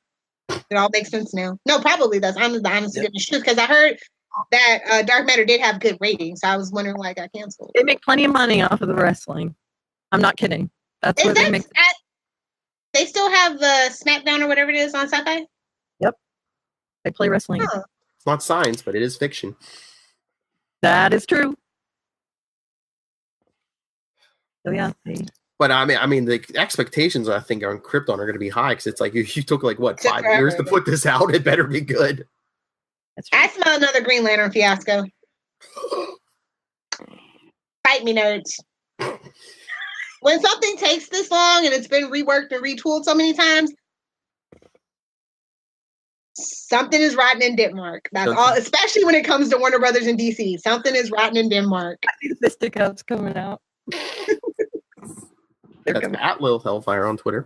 It all makes sense now. No, probably does. I'm the honest to goodness truth because I heard that Dark Matter did have good ratings. So I was wondering why it got canceled. They make plenty of money off of the wrestling. I'm not kidding. That's where they make. They still have the SmackDown or whatever it is on Sci-Fi? Yep. They play wrestling. Huh. It's not science, but it is fiction. That is true. So yeah. But I mean, the expectations I think on Krypton are going to be high because it's like you took like what 5 years to put this out. It better be good. I smell another Green Lantern fiasco. Fight me, nerds. When something takes this long and it's been reworked and retooled so many times, something is rotten in Denmark. That's all. Especially when it comes to Warner Brothers and DC, something is rotten in Denmark. I see the fisticuffs coming out. That's at Lil Hellfire on Twitter.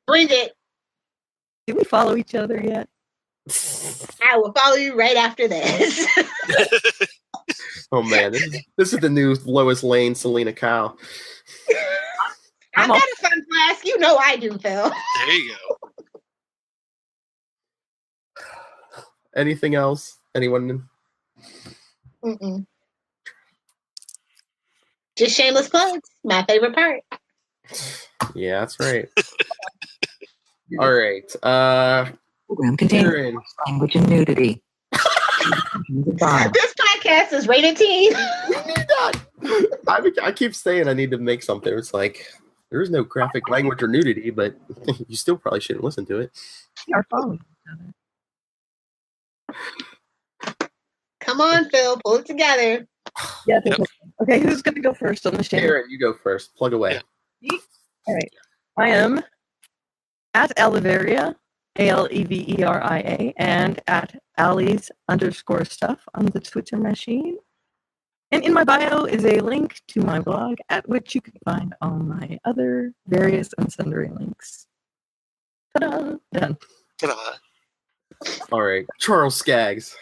Bring it. Did we follow each other yet? I will follow you right after this. Oh man, this is the new Lois Lane, Selena Kyle. I got a fun flask. You know I do, Phil. There you go. Anything else? Anyone? Mm-mm. Just shameless plugs. My favorite part. Yeah, that's right. All right. program contains Aaron. language and nudity. This podcast is rated teen. We need that. I keep saying I need to make something. It's like there is no graphic language or nudity, but you still probably shouldn't listen to it. Our phone. Come on, Phil, pull it together. Yeah. Yep. Okay, who's going to go first on the show? Aaron, you go first. Plug away. All right. I am at Aliveria, Aleveria, and at Ali's_stuff on the Twitter machine. And in my bio is a link to my blog at which you can find all my other various and sundry links. Ta-da! Done. Ta-da. All right. Charles Skaggs.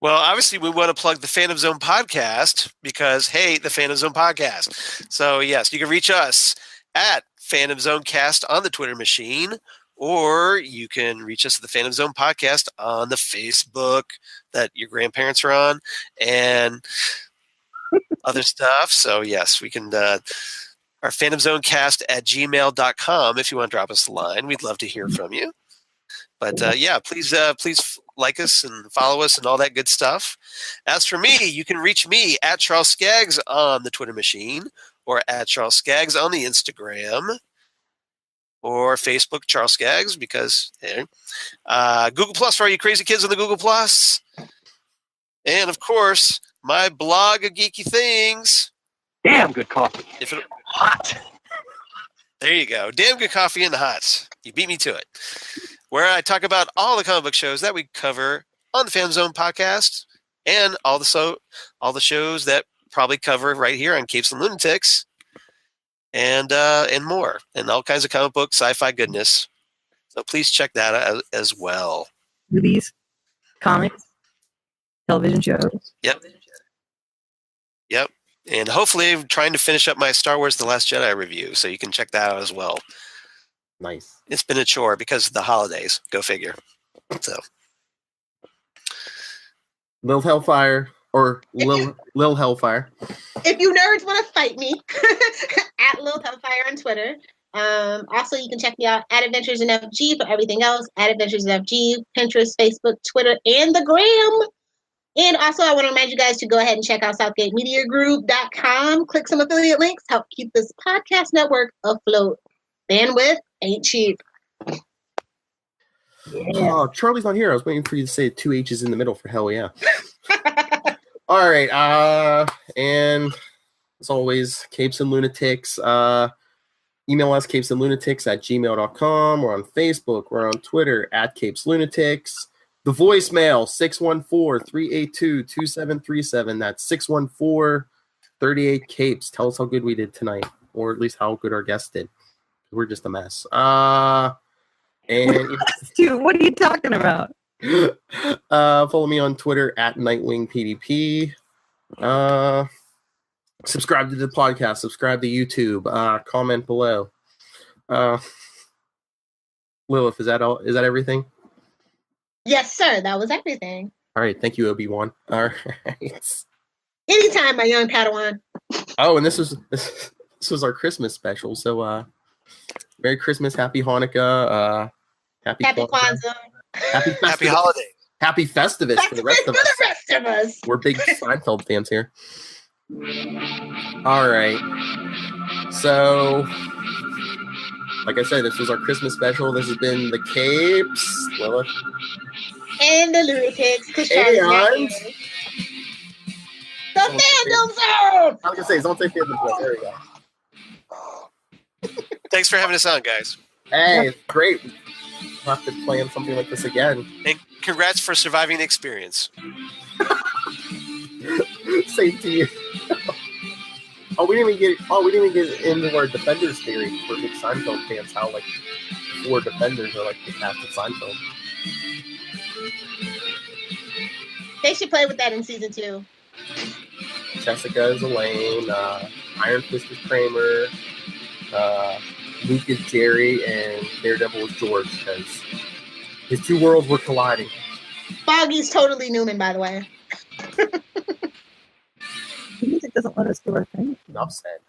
Well, obviously, we want to plug the Fandom Zone podcast because, hey, the Fandom Zone podcast. So, yes, you can reach us at Fandom Zone Cast on the Twitter machine, or you can reach us at the Fandom Zone podcast on the Facebook that your grandparents are on, and other stuff. So, yes, we can, our fandomzonecast@gmail.com if you want to drop us a line. We'd love to hear from you. But, yeah, please like us and follow us and all that good stuff. As for me, you can reach me at Charles Skaggs on the Twitter machine, or at Charles Skaggs on the Instagram, or Facebook Charles Skaggs, because Google Plus for all you crazy kids on the Google Plus. And, of course, my blog of geeky things. Damn good coffee. Hot. There you go. Damn good coffee in the hot. You beat me to it. Where I talk about all the comic book shows that we cover on the Fandom Zone podcast, and all the shows that probably cover right here on Capes and Lunatics, and more, and all kinds of comic book sci-fi goodness. So please check that out as well. Movies, comics, television shows. Yep. And hopefully I'm trying to finish up my Star Wars The Last Jedi review, so you can check that out as well. Nice. It's been a chore because of the holidays. Go figure. So, Lil Hellfire or Lil Hellfire. If you nerds want to fight me, at Lil Hellfire on Twitter. Also, you can check me out at Adventures in FG for everything else. At Adventures in FG, Pinterest, Facebook, Twitter, and the Gram. And also, I want to remind you guys to go ahead and check out SouthgateMediaGroup.com. Click some affiliate links. Help keep this podcast network afloat. Bandwidth ain't cheap. Yeah. Oh, Charlie's not here. I was waiting for you to say 2 H's in the middle for hell yeah. All right. And as always, Capes and Lunatics. Email us capesandlunatics@gmail.com. We're on Facebook. We're on Twitter at Capes Lunatics. The voicemail 614-382-2737. That's 614-38 Capes. Tell us how good we did tonight, or at least how good our guest did. We're just a mess. And Dude, what are you talking about? follow me on Twitter at NightwingPDP. Subscribe to the podcast. Subscribe to YouTube. Comment below. Lilith, is that all? Is that everything? Yes, sir. That was everything. All right. Thank you, Obi-Wan. All right. Anytime, my young Padawan. Oh, and this was our Christmas special. So, Merry Christmas, Happy Hanukkah, Happy Kwanzaa. happy holidays. Happy Festivus for the rest of us. We're big Seinfeld fans here. All right. So, like I said, this was our Christmas special. This has been the Capes, Lilith, and the Lunatics. and the Fandom Zone. I was gonna say, don't say Fandom Zone. There we go. Thanks for having us on, guys. Hey, it's great. We'll have to plan something like this again. And congrats for surviving the experience. Same to you. We didn't even get into our Defenders theory. We're big Seinfeld fans. How like 4 Defenders are like the cast of Seinfeld. They should play with that in season 2. Jessica is Elaine. Iron Fist is Kramer. Luke is Jerry, and Daredevil is George, because his 2 worlds were colliding. Foggy's totally Newman, by the way. The music doesn't let us do our thing. Enough said.